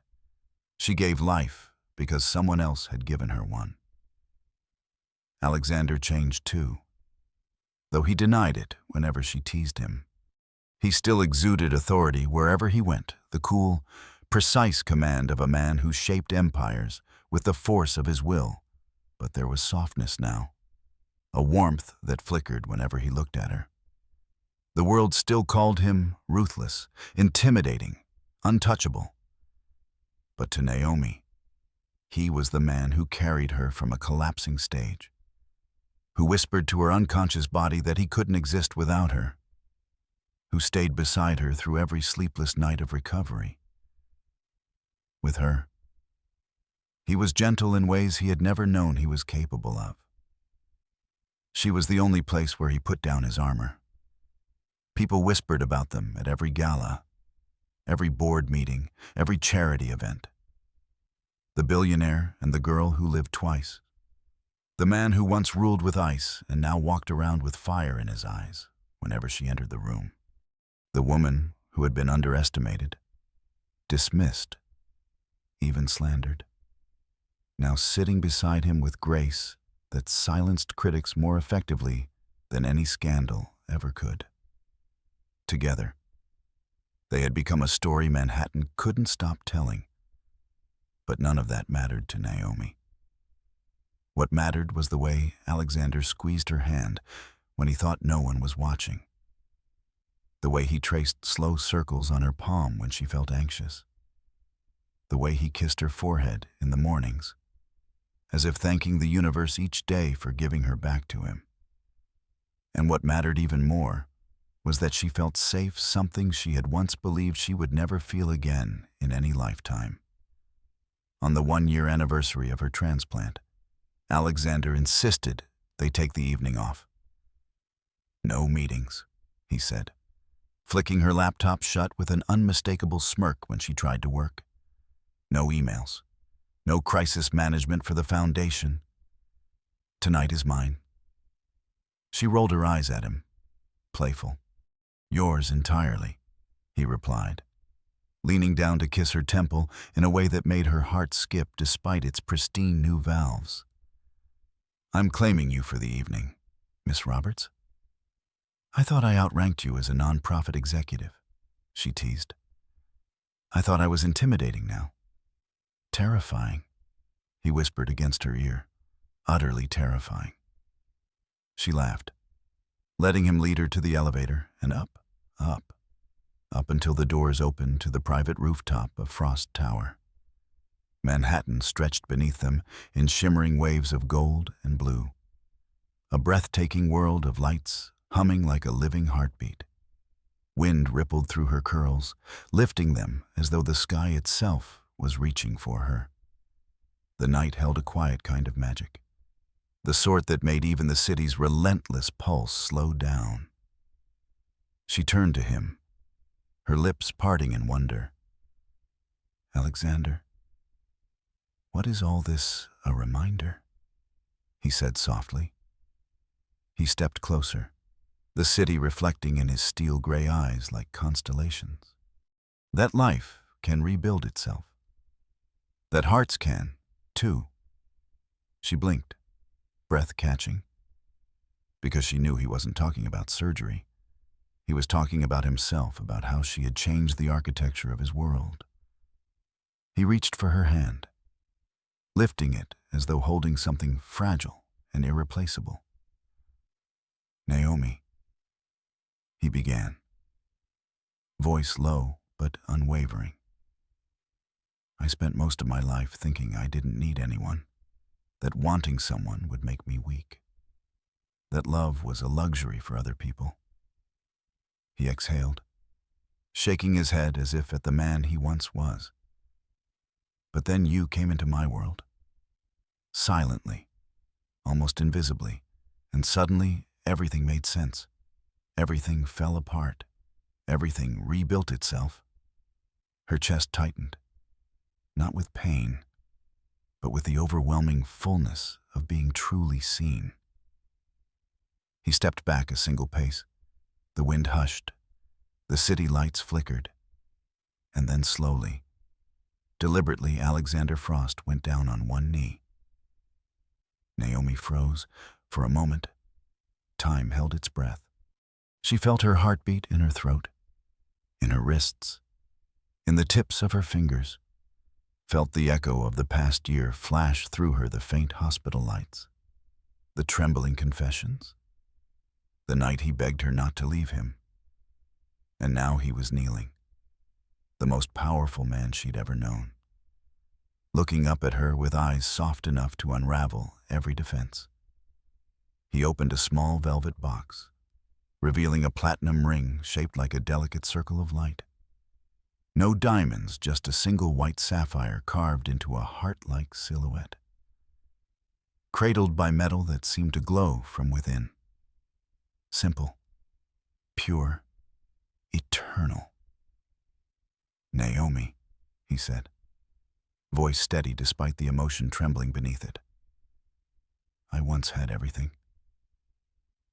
S1: She gave life because someone else had given her one. Alexander changed too, though he denied it whenever she teased him. He still exuded authority wherever he went, the cool, precise command of a man who shaped empires with the force of his will. But there was softness now, a warmth that flickered whenever he looked at her. The world still called him ruthless, intimidating, untouchable. But to Naomi, he was the man who carried her from a collapsing stage, who whispered to her unconscious body that he couldn't exist without her, who stayed beside her through every sleepless night of recovery. With her, he was gentle in ways he had never known he was capable of. She was the only place where he put down his armor. People whispered about them at every gala, every board meeting, every charity event. The billionaire and the girl who lived twice. The man who once ruled with ice and now walked around with fire in his eyes whenever she entered the room. The woman who had been underestimated, dismissed, even slandered. Now sitting beside him with grace that silenced critics more effectively than any scandal ever could. Together, they had become a story Manhattan couldn't stop telling. But none of that mattered to Naomi. What mattered was the way Alexander squeezed her hand when he thought no one was watching. The way he traced slow circles on her palm when she felt anxious. The way he kissed her forehead in the mornings, as if thanking the universe each day for giving her back to him. And what mattered even more was that she felt safe, something she had once believed she would never feel again in any lifetime. On the 1-year anniversary of her transplant, Alexander insisted they take the evening off. No meetings, he said, flicking her laptop shut with an unmistakable smirk when she tried to work. No emails, no crisis management for the foundation. Tonight is mine. She rolled her eyes at him, playful. Yours entirely, he replied, leaning down to kiss her temple in a way that made her heart skip despite its pristine new valves. I'm claiming you for the evening, Miss Roberts. I thought I outranked you as a nonprofit executive, she teased. I thought I was intimidating now. Terrifying, he whispered against her ear. Utterly terrifying. She laughed, letting him lead her to the elevator and up until the doors opened to the private rooftop of Frost Tower. Manhattan stretched beneath them in shimmering waves of gold and blue. A breathtaking world of lights humming like a living heartbeat. Wind rippled through her curls, lifting them as though the sky itself was reaching for her. The night held a quiet kind of magic, the sort that made even the city's relentless pulse slow down. She turned to him, her lips parting in wonder. Alexander, what is all this a reminder? He said softly. He stepped closer, the city reflecting in his steel-gray eyes like constellations. That life can rebuild itself. That hearts can, too. She blinked, breath catching, because she knew he wasn't talking about surgery. He was talking about himself, about how she had changed the architecture of his world. He reached for her hand, lifting it as though holding something fragile and irreplaceable. Naomi, he began, voice low but unwavering. I spent most of my life thinking I didn't need anyone, that wanting someone would make me weak, that love was a luxury for other people. He exhaled, shaking his head as if at the man he once was. But then you came into my world, silently, almost invisibly, and suddenly everything made sense. Everything fell apart. Everything rebuilt itself. Her chest tightened, not with pain, but with the overwhelming fullness of being truly seen. He stepped back a single pace. The wind hushed. The city lights flickered. And then slowly, deliberately, Alexander Frost went down on one knee. Naomi froze. For a moment, time held its breath. She felt her heartbeat in her throat, in her wrists, in the tips of her fingers, felt the echo of the past year flash through her, the faint hospital lights, the trembling confessions, the night he begged her not to leave him. And now he was kneeling, the most powerful man she'd ever known, looking up at her with eyes soft enough to unravel every defense. He opened a small velvet box, revealing a platinum ring shaped like a delicate circle of light. No diamonds, just a single white sapphire carved into a heart-like silhouette, cradled by metal that seemed to glow from within. Simple, pure, eternal. "Naomi," he said, voice steady despite the emotion trembling beneath it. "I once had everything,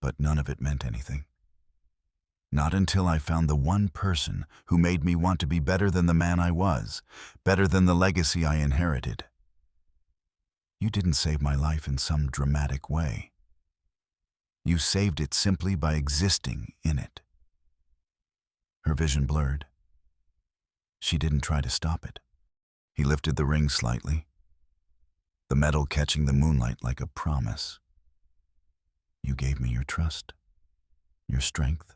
S1: but none of it meant anything. Not until I found the one person who made me want to be better than the man I was, better than the legacy I inherited. You didn't save my life in some dramatic way. You saved it simply by existing in it." Her vision blurred. She didn't try to stop it. He lifted the ring slightly, the metal catching the moonlight like a promise. "You gave me your trust, your strength,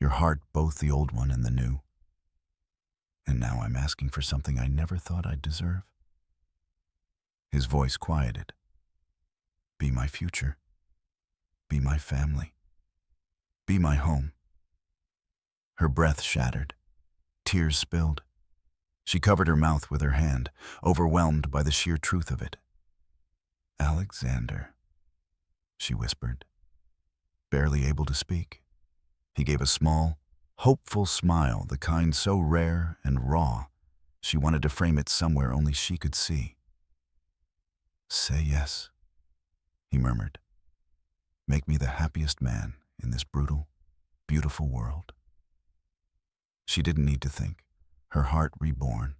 S1: your heart, both the old one and the new. And now I'm asking for something I never thought I'd deserve." His voice quieted. "Be my future. Be my family. Be my home." Her breath shattered. Tears spilled. She covered her mouth with her hand, overwhelmed by the sheer truth of it. "Alexander," she whispered, barely able to speak. He gave a small, hopeful smile, the kind so rare and raw, she wanted to frame it somewhere only she could see. "Say yes," he murmured. "Make me the happiest man in this brutal, beautiful world." She didn't need to think. Her heart reborn,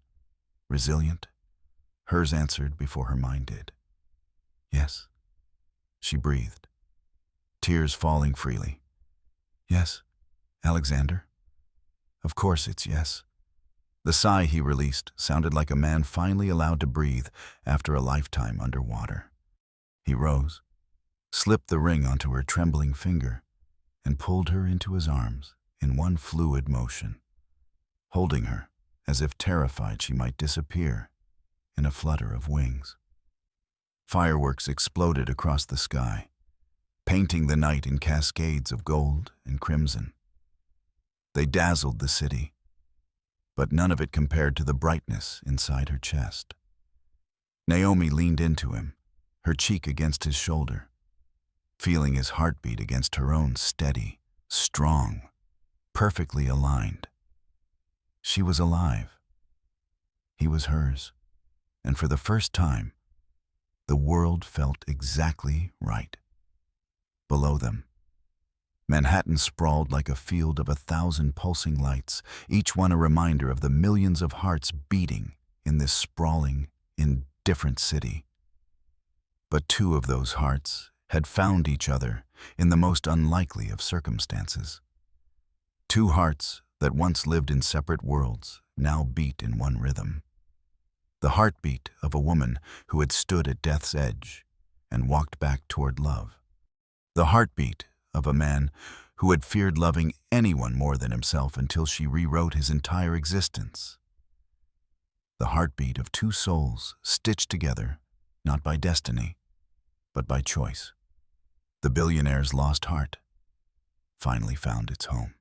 S1: resilient, hers answered before her mind did. "Yes," she breathed, tears falling freely. "Yes, Alexander. Of course it's yes." The sigh he released sounded like a man finally allowed to breathe after a lifetime underwater. He rose, slipped the ring onto her trembling finger, and pulled her into his arms in one fluid motion, holding her as if terrified she might disappear in a flutter of wings. Fireworks exploded across the sky, painting the night in cascades of gold and crimson. They dazzled the city, but none of it compared to the brightness inside her chest. Naomi leaned into him, her cheek against his shoulder, feeling his heartbeat against her own, steady, strong, perfectly aligned. She was alive. He was hers, and for the first time, the world felt exactly right. Below them, Manhattan sprawled like a field of 1,000 pulsing lights, each one a reminder of the millions of hearts beating in this sprawling, indifferent city. But two of those hearts had found each other in the most unlikely of circumstances. Two hearts that once lived in separate worlds now beat in one rhythm. The heartbeat of a woman who had stood at death's edge and walked back toward love. The heartbeat of a man who had feared loving anyone more than himself until she rewrote his entire existence. The heartbeat of two souls stitched together, not by destiny, but by choice. The billionaire's lost heart finally found its home.